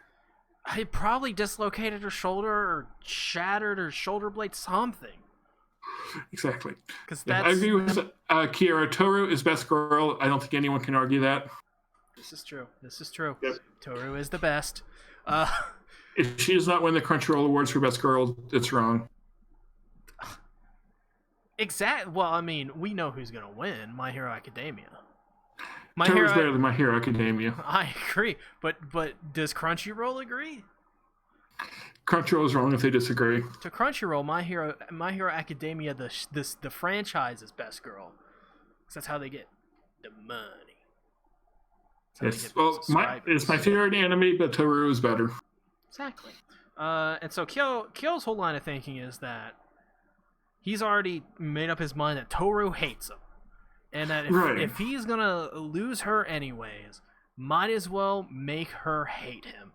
It probably dislocated her shoulder or shattered her shoulder blade, something. Exactly. Yeah, I agree with Kiara. Toru is best girl. I don't think anyone can argue that. This is true. Yep. Toru is the best. If she does not win the Crunchyroll Awards for Best Girl, it's wrong. Exactly. Well, I mean, we know who's going to win. My Hero Academia. Toru's better than My Hero Academia. I agree. But does Crunchyroll agree? Crunchyroll is wrong if they disagree. To Crunchyroll, My Hero Academia, the franchise is best girl. Because that's how they get the money. Yes, well, it's my favorite anime, but Toru is better. Exactly. And so Kyo's whole line of thinking is that he's already made up his mind that Toru hates him. And that if he's going to lose her anyways, might as well make her hate him.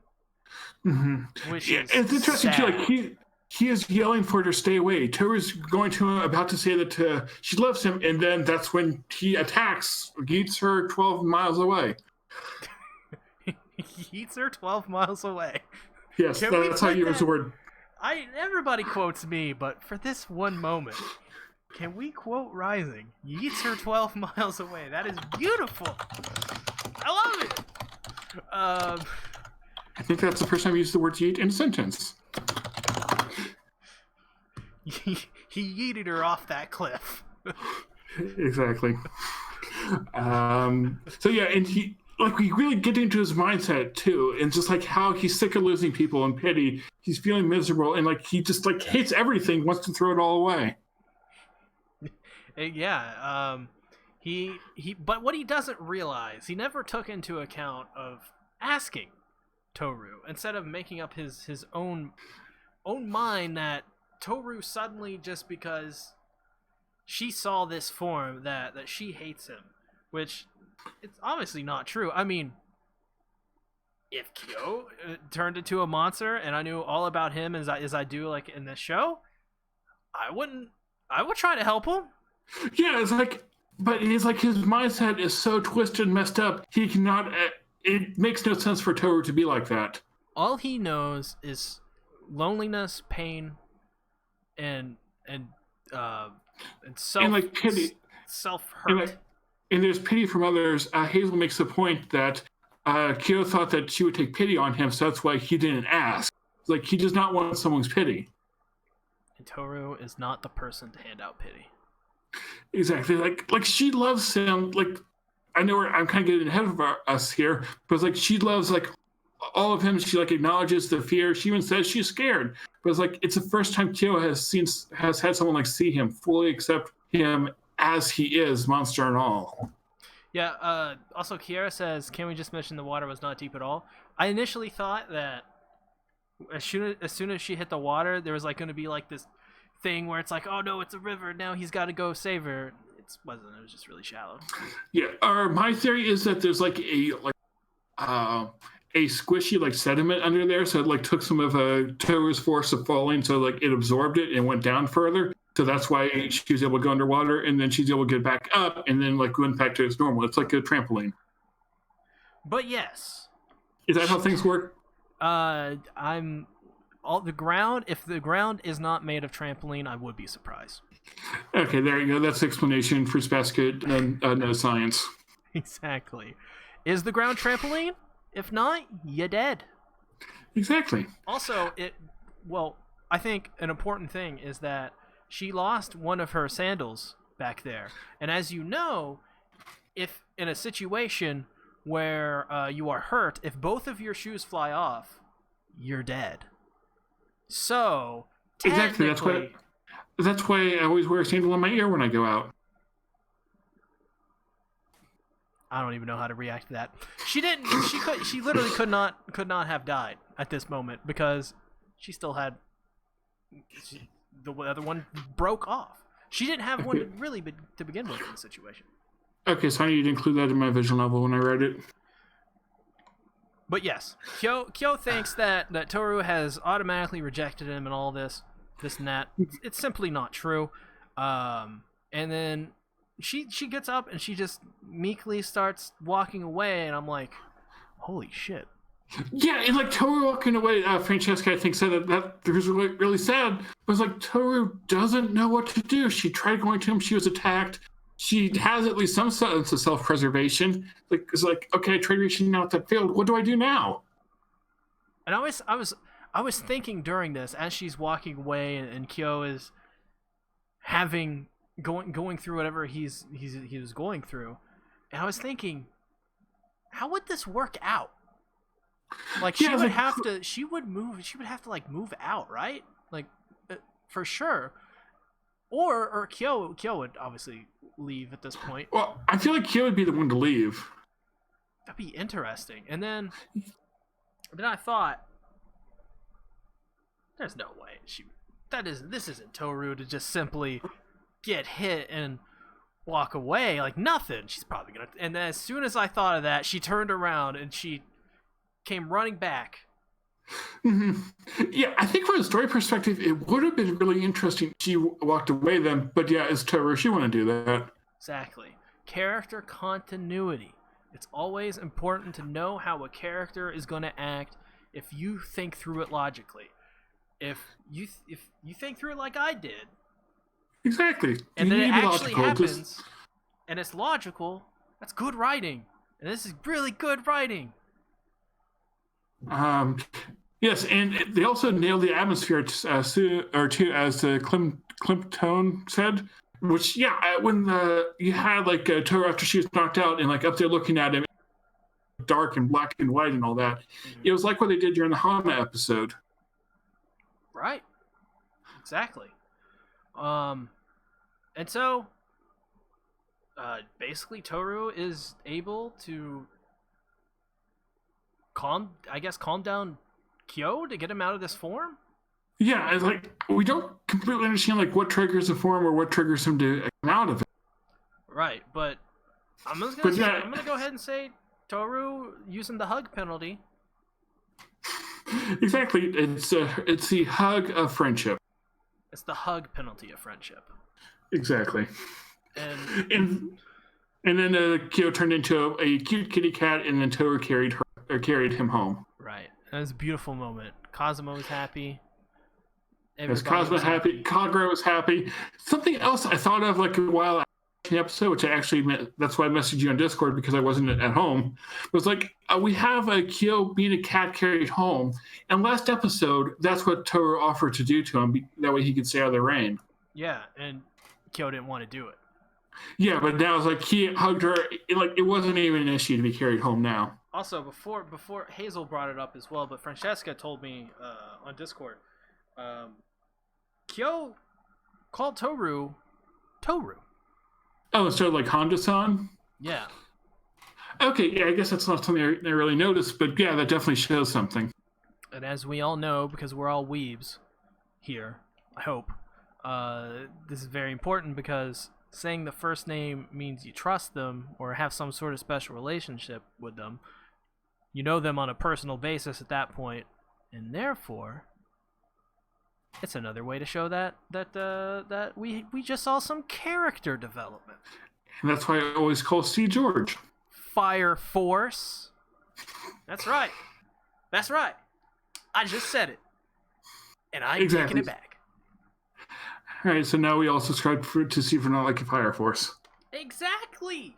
Mm-hmm. Which is it's interesting, sad. too. Like, he is yelling for her to stay away. Toru's about to say that she loves him, and then that's when he attacks, yeets her 12 miles away. He eats her 12 miles away. Yes, that's how you use the word. Everybody quotes me, but for this one moment, can we quote Rising? Yeets her 12 miles away. That is beautiful. I love it. I think that's the first time I used the word yeet in a sentence. He yeeted her off that cliff. Exactly. So yeah, and we really get into his mindset too, and just like how he's sick of losing people and pity, he's feeling miserable, and like he just like hates everything, wants to throw it all away. Yeah. But what he doesn't realize, he never took into account of asking Toru instead of making up his own mind that Toru suddenly, just because she saw this form, that she hates him, which it's obviously not true. I mean, if Kyo turned into a monster and I knew all about him as I do like in this show, I would try to help him. Yeah, it's like, but it's like his mindset is so twisted and messed up, he cannot. It makes no sense for Toru to be like that. All he knows is loneliness, pain, and self, and like pity, self-hurt. And there's pity from others. Hazel makes the point that Kyo thought that she would take pity on him, so that's why he didn't ask. Like, he does not want someone's pity. And Toru is not the person to hand out pity. Exactly. Like she loves him. Like, I know I'm kind of getting ahead of us here, but like she loves like all of him. She like acknowledges the fear. She even says she's scared. But it's like it's the first time Kyo has had someone like see him, fully accept him as he is, monster and all. Yeah. Also, Kiara says, "Can we just mention the water was not deep at all?" I initially thought that as soon as she hit the water, there was like going to be like this thing where it's like, oh no, it's a river. Now he's got to go save her. wasn't. It was just really shallow. Yeah. My theory is that there's like a squishy like sediment under there, so it like took some of Toru's force of falling, so like it absorbed it and went down further. So that's why she was able to go underwater, and then she's able to get back up, and then like went back to its normal. It's like a trampoline. But yes, is that how things work? I'm all the ground. If the ground is not made of trampoline, I would be surprised. Okay, there you go. That's the explanation. Fruits basket, no science. Exactly. Is the ground trampoline? If not, you're dead. Exactly. Also, I think an important thing is that she lost one of her sandals back there. And as you know, if in a situation where you are hurt, if both of your shoes fly off, you're dead. So, exactly. That's why I always wear a sandal in my ear when I go out. I don't even know how to react to that. She didn't. She literally could not have died at this moment because she still had. The other one broke off. She didn't have one really to begin with in the situation. Okay, so I need to include that in my vision level when I read it. But yes, Kyo thinks that Toru has automatically rejected him and all this and that. It's simply not true. And then she gets up and she just meekly starts walking away, and I'm like, holy shit. Yeah, and like Toru walking away, Francesca I think said that was really, really sad. It was like Toru doesn't know what to do. She tried going to him, she was attacked. She has at least some sense of self-preservation. Like it's like, okay, I tried reaching out that failed. What do I do now? And I was thinking during this as she's walking away and Kyo is going through whatever he was going through, and I was thinking, how would this work out? Like she would have to like move out, right? Like for sure. Or Kyo would obviously leave at this point. Well, I feel like Kyo would be the one to leave. That'd be interesting. And then I thought, there's no way this isn't Toru to just simply get hit and walk away like nothing. She's probably gonna. And then as soon as I thought of that, she turned around and she came running back. Mm-hmm. Yeah, I think from a story perspective, it would have been really interesting if she walked away then. But yeah, as Toru, she wouldn't do that. Exactly. Character continuity. It's always important to know how a character is going to act if you think through it logically. If you think through it like I did. Exactly. And then it actually happens, and it's logical, that's good writing. And this is really good writing. Yes, and they also nailed the atmosphere too, as Klimptone said. Which, yeah, when you had like Toru after she was knocked out and like up there looking at him, dark and black and white and all that, it was like what they did during the Hana episode. Right. Exactly. And so, basically, Toru is able to calm down Kyo to get him out of this form? Yeah, it's like we don't completely understand like what triggers the form or what triggers him to come out of it. Right, but I'm gonna go ahead and say Toru using the hug penalty. Exactly, it's the hug of friendship. It's the hug penalty of friendship. Exactly. And then Kyo turned into a cute kitty cat, and then Toru carried him home. Right. That was a beautiful moment. Cosmo was happy. Yes, Cosmo was happy. Kagura was happy. Something else I thought of like a while after the episode, which I actually that's why I messaged you on Discord because I wasn't at home, was like we have Kyo being a cat carried home, and last episode that's what Toru offered to do to him. That way he could stay out of the rain. Yeah, and Kyo didn't want to do it. Yeah, but now it's like he hugged her. It wasn't even an issue to be carried home now. Also, before Hazel brought it up as well, but Francesca told me on Discord, Kyo called Toru. Oh, so like Honda-san? Yeah. Okay, yeah, I guess that's not something I really noticed, but yeah, that definitely shows something. And as we all know, because we're all weebs here, I hope, this is very important because saying the first name means you trust them or have some sort of special relationship with them. You know them on a personal basis at that point, and therefore, it's another way to show that we just saw some character development. And that's why I always call C. George. Fire Force. That's right. That's right. I just said it. And I'm taking it back. All right, so now we all subscribe to see for not liking Fire Force. Exactly.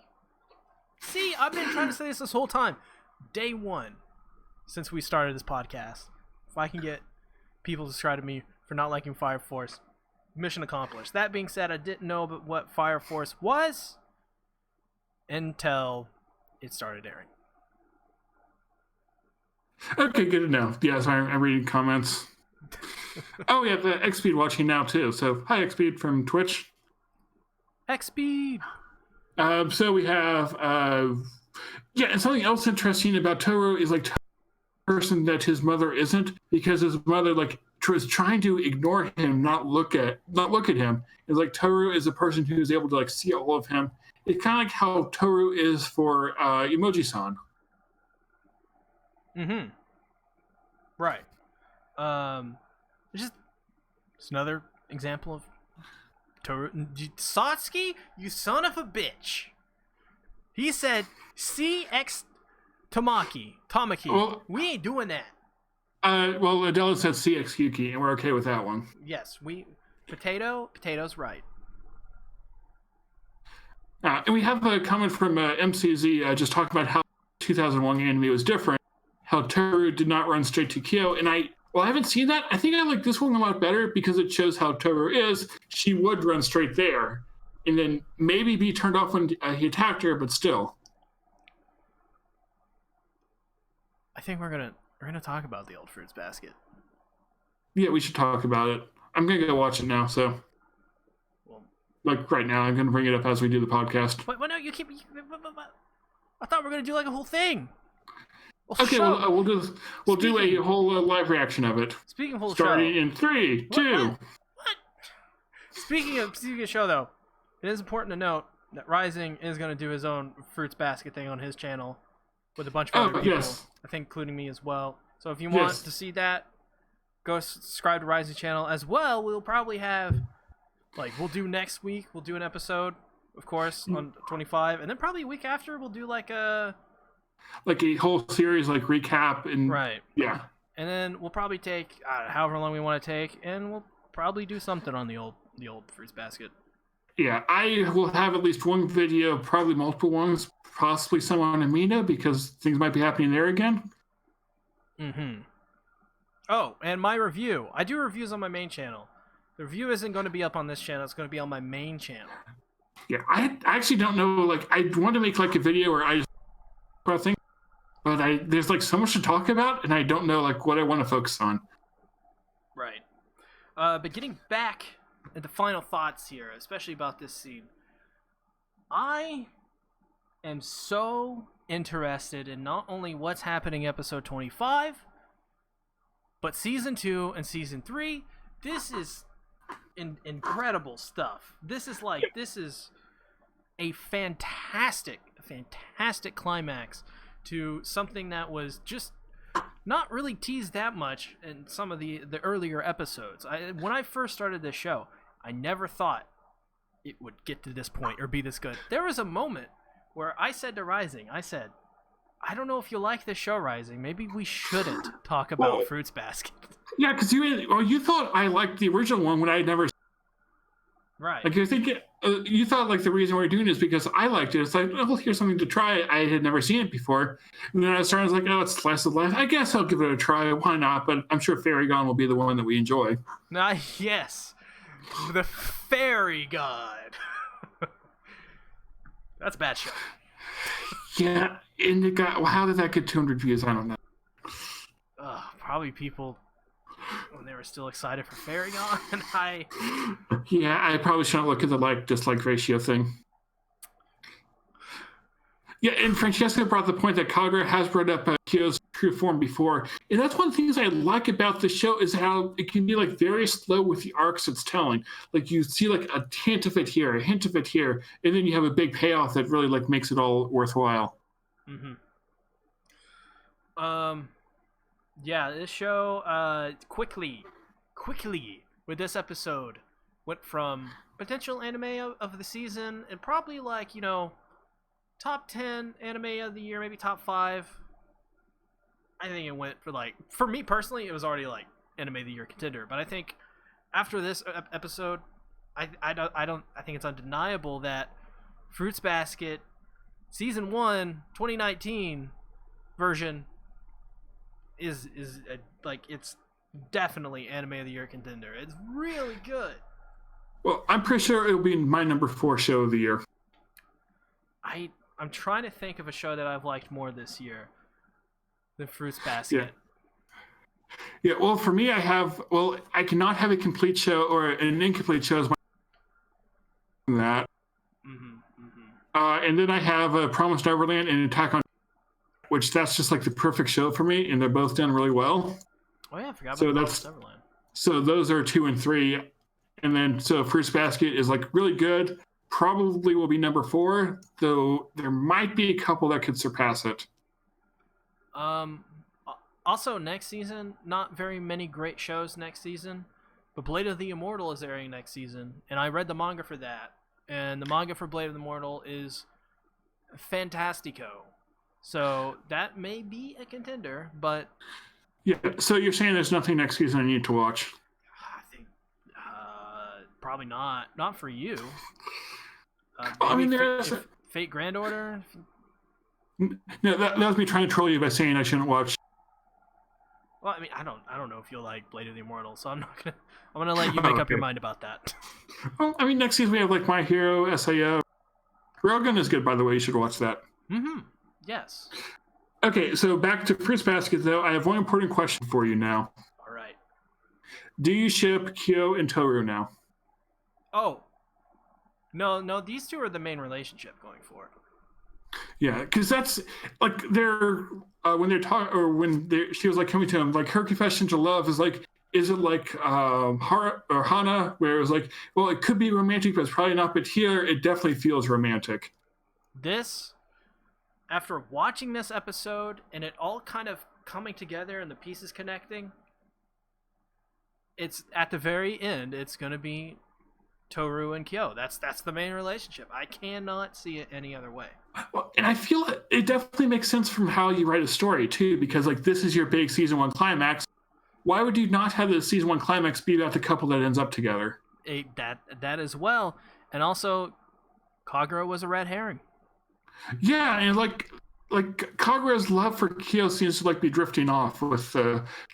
See, I've been trying to say this whole time. Day one, since we started this podcast, if I can get people to subscribe to me for not liking Fire Force, mission accomplished. That being said, I didn't know what Fire Force was until it started airing. Okay, good to know. Yeah, sorry, I'm reading comments. Oh, yeah, the X-Speed watching now, too. So, hi, X-Speed from Twitch. X-Speed! So we have... and something else interesting about Toru is, like, person that his mother isn't, because his mother, like, was trying to ignore him, not look at him. It's like Toru is a person who's able to, like, see all of him. It's kind of like how Toru is for Emoji-san. Mm-hmm. Right. Just another example of Toru. Satsuki, you son of a bitch. He said, CX Tamaki. Well, we ain't doing that. Well, Adela said CX Yuki, and we're okay with that one. Yes, potato's right. And we have a comment from MCZ just talking about how 2001 anime was different. How Toru did not run straight to Kyo, and I haven't seen that. I think I like this one a lot better because it shows how Toru is. She would run straight there, and then maybe be turned off when he attacked her, but still. I think we're gonna talk about the old Fruits Basket. Yeah, we should talk about it. I'm gonna go watch it now. So, like right now, I'm gonna bring it up as we do the podcast. Wait, no, you keep. I thought we were gonna do like a whole thing. Okay, we'll do a whole live reaction of it. Speaking of whole starting show, in 3, 2. What? Speaking of show, though, it is important to note that Rising is going to do his own Fruits Basket thing on his channel with a bunch of other people. Yes. I think including me as well. So if you want to see that, go subscribe to Rising channel as well. We'll probably have, we'll do next week. We'll do an episode, of course, on 25, and then probably a week after we'll do like a whole series, recap and right. Yeah. And then we'll probably take however long we want to take, and we'll probably do something on the old Fruits Basket. Yeah, I will have at least one video, probably multiple ones, possibly some on Amina because things might be happening there again. Mm-hmm. Oh, and my review. I do reviews on my main channel. The review isn't going to be up on this channel. It's going to be on my main channel. Yeah, I actually don't know. I want to make a video where I just things, but there's so much to talk about, and I don't know what I want to focus on. Right. But getting back at the final thoughts here, especially about this scene, I am so interested in not only what's happening in episode 25, but season 2 and season 3. This is incredible stuff. This is a fantastic climax to something that was just not really teased that much in some of the earlier episodes. When I first started this show, I never thought it would get to this point or be this good. There was a moment where I said to Rising, I don't know if you like this show, Rising. Maybe we shouldn't talk about Fruits Basket. Yeah, because you thought I liked the original one when I had never. Right. I think you thought the reason we're doing it is because I liked it. It's here's something to try. I had never seen it before. And then I was like, it's slice of life. I guess I'll give it a try. Why not? But I'm sure Fairy Gone will be the one that we enjoy. Yes. The Fairy God. That's a bad show. Yeah, and it got. How did that get 200 views? I don't know. Probably people when they were still excited for Fairy Gone. Yeah, I probably shouldn't look at the dislike ratio thing. Yeah, and Francesca brought the point that Kagura has brought up Kyo's true form before, and that's one of the things I like about the show is how it can be like very slow with the arcs it's telling. Like you see like a hint of it here, a hint of it here, and then you have a big payoff that really like makes it all worthwhile. Mm-hmm. Yeah, this show quickly with this episode went from potential anime of the season and probably like, you know, top 10 anime of the year, maybe top 5. I think it went for like, for me personally, it was already like anime of the year contender. But I think after this episode, I think it's undeniable that Fruits Basket season 1 2019 version is like, it's definitely anime of the year contender. It's really good. Well, I'm pretty sure it'll be my number 4 show of the year. I'm trying to think of a show that I've liked more this year than Fruits Basket. Yeah, well, for me, I cannot have a complete show or an incomplete show as my that. And then I have Promised Neverland and Attack on, which that's just like the perfect show for me, and they're both done really well. Oh yeah, I forgot about Promised Neverland. So those are 2 and 3, and then so Fruits Basket is like really good. Probably will be number 4, though there might be a couple that could surpass it. Also, next season, not very many great shows next season, but Blade of the Immortal is airing next season, and I read the manga for that, and the manga for Blade of the Immortal is fantastico. So that may be a contender, but... Yeah, so you're saying there's nothing next season I need to watch? I think probably not. Not for you. I mean, there's Fate Grand Order. No, that was me trying to troll you by saying I shouldn't watch. Well, I mean, I don't know if you'll like Blade of the Immortal, so I'm gonna let you make up your mind about that. Well, I mean, next season we have like My Hero, SAO. Railgun is good, by the way. You should watch that. Mm-hmm. Yes. Okay, so back to Fruits Basket, though. I have one important question for you now. All right. Do you ship Kyo and Toru now? Oh. No, these two are the main relationship going forward. Yeah, because that's like they're when they're talking, or when she was like coming to him, like her confession to love is like, is it like Hara or Hana, where it was like, well, it could be romantic, but it's probably not. But here, it definitely feels romantic. This, after watching this episode and it all kind of coming together and the pieces connecting, it's at the very end. It's gonna be Toru and Kyo. That's the main relationship. I cannot see it any other way. Well, and I feel it definitely makes sense from how you write a story too, because like this is your big season 1 climax. Why would you not have the season 1 climax be about the couple that ends up together? That as well, and also Kagura was a red herring. Yeah, and like Kagura's love for Kyo seems to like be drifting off with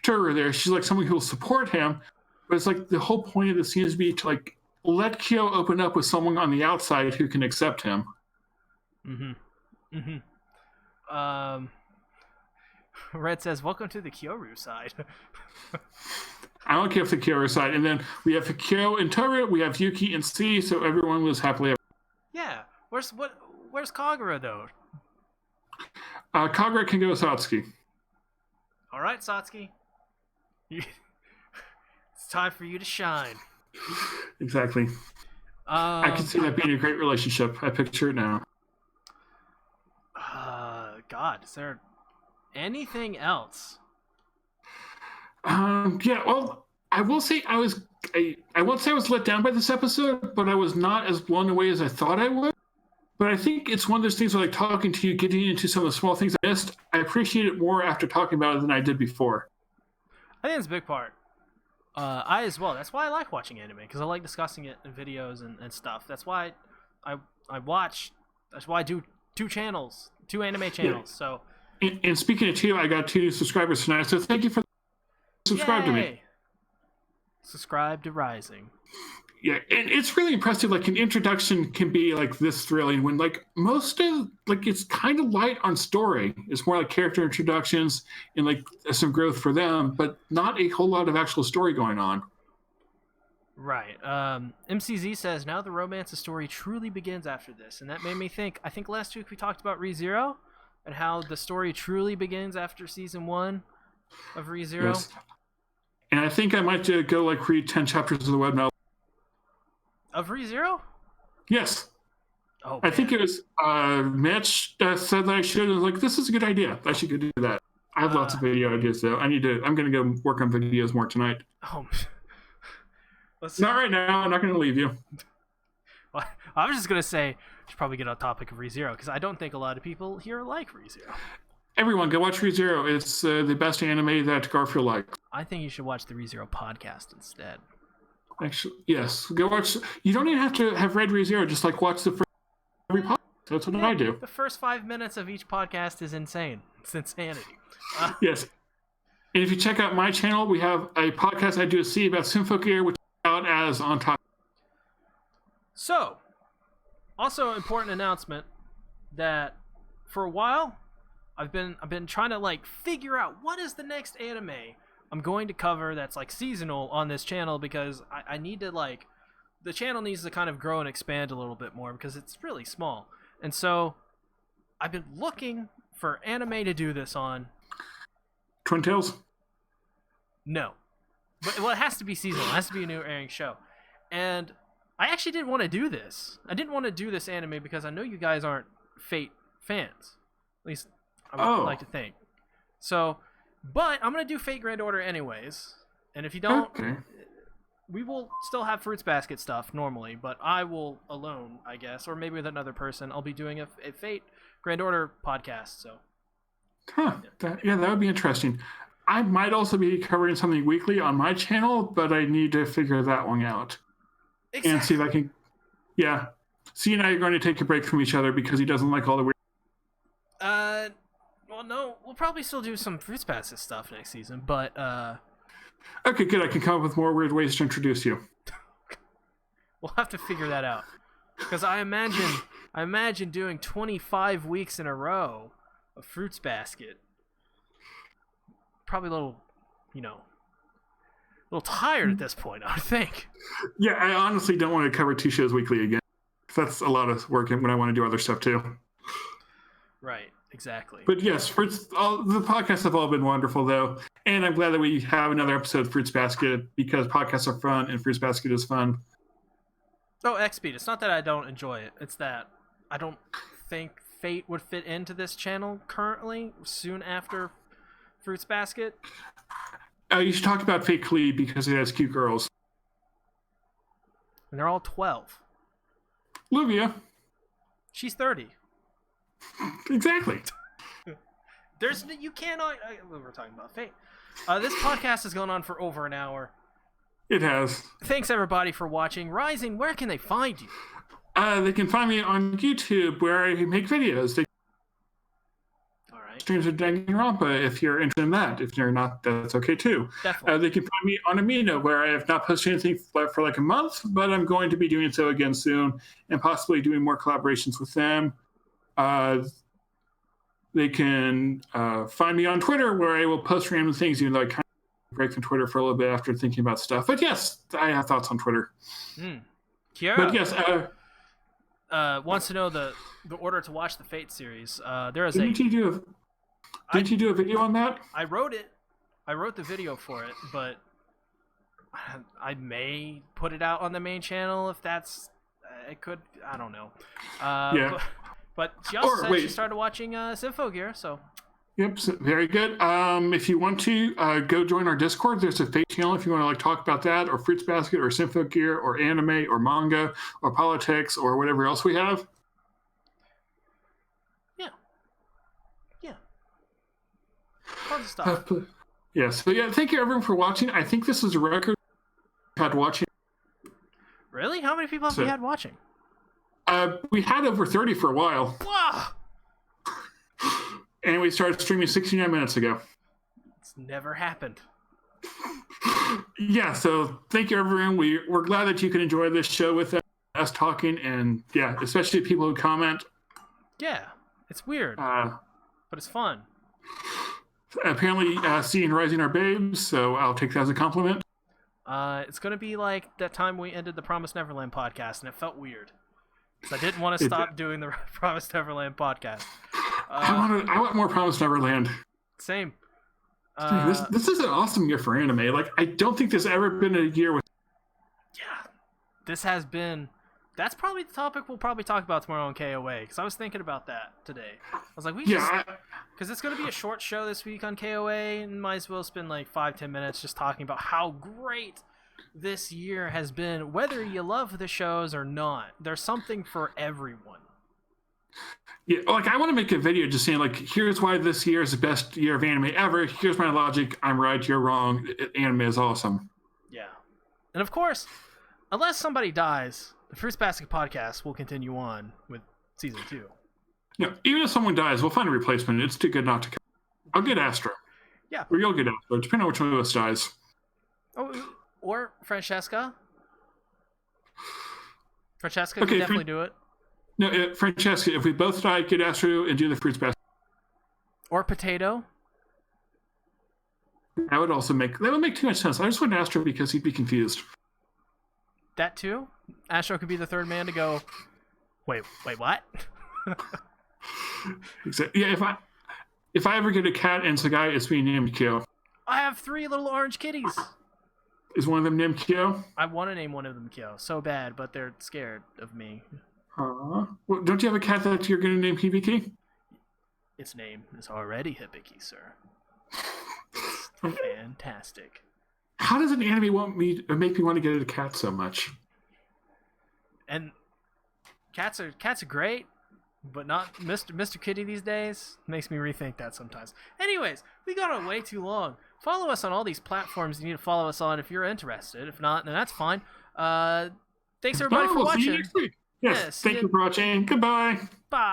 Toru there. She's like someone who will support him, but it's like the whole point of this seems to be to like let Kyo open up with someone on the outside who can accept him. Red says, "Welcome to the Kyoru side." I don't care if the Kyoru side, and then we have Kyo and Toru, we have Yuki and C, so everyone was happily ever. Yeah, where's Kagura though? Kagura can go with Satsuki. All right, Satsuki, it's time for you to shine. Exactly. I can see that being a great relationship. I picture it now. God, is there anything else? Yeah, well, I will say I won't say I was let down by this episode, but I was not as blown away as I thought I would. But I think it's one of those things where, like, talking to you, getting into some of the small things I missed, I appreciate it more after talking about it than I did before. I think it's a big part. I as well. That's why I like watching anime, because I like discussing it in videos and stuff. That's why I watch. That's why I do 2 channels, 2 anime channels. Yeah. So. And speaking of 2, I got 2 new subscribers tonight, so thank you for subscribing to me. Subscribe to Rising. Yeah, and it's really impressive. Like, an introduction can be like this thrilling when like most of like it's kind of light on story. It's more like character introductions and like some growth for them, but not a whole lot of actual story going on. Right. MCZ says, now the romance story truly begins after this. And that made me think, I think last week we talked about ReZero and how the story truly begins after season 1 of ReZero. Yes. And I think I might go like read 10 chapters of the web novel. Of ReZero? Yes. Oh, I think it was Mitch said that I should. I was like, this is a good idea. I should go do that. I have lots of video ideas, though. I'm going to go work on videos more tonight. Oh, not right now. I'm not going to leave you. Well, I was just going to say, we should probably get on topic of ReZero, because I don't think a lot of people here like ReZero. Everyone, go watch ReZero. It's the best anime that Garfield likes. I think you should watch the ReZero podcast instead. Actually, yes. Go watch. You don't even have to have read ReZero. Just like watch the first every podcast. That's what I do. The first 5 minutes of each podcast is insane. It's insanity. Yes. And if you check out my channel, we have a podcast I do a C about Sympho Gear, which is out as on top. So, also important announcement that for a while I've been trying to like figure out what is the next anime I'm going to cover that's like seasonal on this channel, because I need to like, the channel needs to kind of grow and expand a little bit more because it's really small. And so I've been looking for anime to do this on. Twin Tails? No. But well, it has to be seasonal. It has to be a new airing show. And I actually didn't want to do this. I didn't want to do this anime because I know you guys aren't Fate fans. At least I would like to think. So, but I'm going to do Fate Grand Order anyways. And if you don't, we will still have Fruits Basket stuff normally, but I will alone, I guess, or maybe with another person. I'll be doing a Fate Grand Order podcast, so. That would be interesting. I might also be covering something weekly on my channel, but I need to figure that one out. Exactly. And see if I can. Yeah. C and I are going to take a break from each other because he doesn't like all the weird. Well, no, we'll probably still do some Fruits Basket stuff next season, but Okay, good. I can come up with more weird ways to introduce you. We'll have to figure that out, because I imagine doing 25 weeks in a row of Fruits Basket. Probably a little, a little tired at this point, I think. Yeah, I honestly don't want to cover 2 shows weekly again. That's a lot of work when I want to do other stuff too. Right, exactly. But yes, the podcasts have all been wonderful though, and I'm glad that we have another episode of Fruits Basket because podcasts are fun and Fruits Basket is fun. Oh, XSpeed. It's not that I don't enjoy it. It's that I don't think Fate would fit into this channel currently, soon after Fruits Basket. You should talk about Fate Klee because it has cute girls. And they're all 12. Luvia. She's 30. Exactly. You cannot. We're talking about Fate. This podcast has gone on for over an hour. It has. Thanks everybody for watching. Rising, where can they find you? They can find me on YouTube where I make videos. All right. Streams of Danganronpa if you're interested in that. If you're not, that's okay too. Definitely. They can find me on Amino where I have not posted anything for like a month, but I'm going to be doing so again soon and possibly doing more collaborations with them. They can find me on Twitter where I will post random things, even though I kind of break from Twitter for a little bit after thinking about stuff. But yes, I have thoughts on Twitter. Kiara but yes, wants to know the order to watch the Fate series. Didn't you do a video on that? I wrote it. I wrote the video for it, but I may put it out on the main channel if that's. It could. I don't know. Yeah. But she also said she started watching Sympho Gear, so. Yep, very good. If you want to go join our Discord, there's a Fate channel if you want to like talk about that, or Fruits Basket, or Sympho Gear, or anime, or manga, or politics, or whatever else we have. Yeah. Fun stuff. Yes. So yeah, thank you everyone for watching. I think this is a record had watching. Really? How many people have we had watching? We had over 30 for a while. Wow. And we started streaming 69 minutes ago. It's never happened. Yeah, so thank you, everyone. We're glad that you can enjoy this show with us talking, and yeah, especially people who comment. Yeah, it's weird, but it's fun. Apparently, seeing Rising are babes, so I'll take that as a compliment. It's going to be like that time we ended the Promised Neverland podcast, and it felt weird. Because I didn't want to stop doing the Promised Neverland podcast. I want more Promised Neverland. Same. This is an awesome year for anime. Like, I don't think there's ever been a year with... Yeah. This has been... That's probably the topic we'll probably talk about tomorrow on KOA, because I was thinking about that today. I was like, because it's going to be a short show this week on KOA, and might as well spend like 5-10 minutes just talking about how great this year has been, whether you love the shows or not. There's something for everyone. Yeah, like, I want to make a video just saying, like, here's why this year is the best year of anime ever. Here's my logic. I'm right, you're wrong. Anime is awesome. Yeah. And of course, unless somebody dies, the Fruits Basket podcast will continue on with season 2. Yeah, even if someone dies, we'll find a replacement. It's too good not to. I'll get Astro. Yeah. Or you'll get Astro, depending on which one of us dies. Oh, or Francesca. Francesca can definitely do it. No, Francesca, if we both die, get Astro and do the Fruits Basket. Or Potato. That would make too much sense. I just want Astro because he'd be confused. That too? Astro could be the third man to go, wait, what? Yeah, if I ever get a cat and it's a guy, it's me named Kyo. I have 3 little orange kitties. Is one of them named Kyo? I want to name one of them Kyo so bad, but they're scared of me. Well, don't you have a cat that you're going to name Hibiki? Its name is already Hibiki, sir. It's fantastic. How does an anime make me want to get a cat so much? And cats are great, but not Mr. Kitty these days. Makes me rethink that sometimes. Anyways, we got on way too long. Follow us on all these platforms you need to follow us on if you're interested. If not, then that's fine. Thanks everybody for watching. See you next week. Yes, thank you for watching. Goodbye. Bye.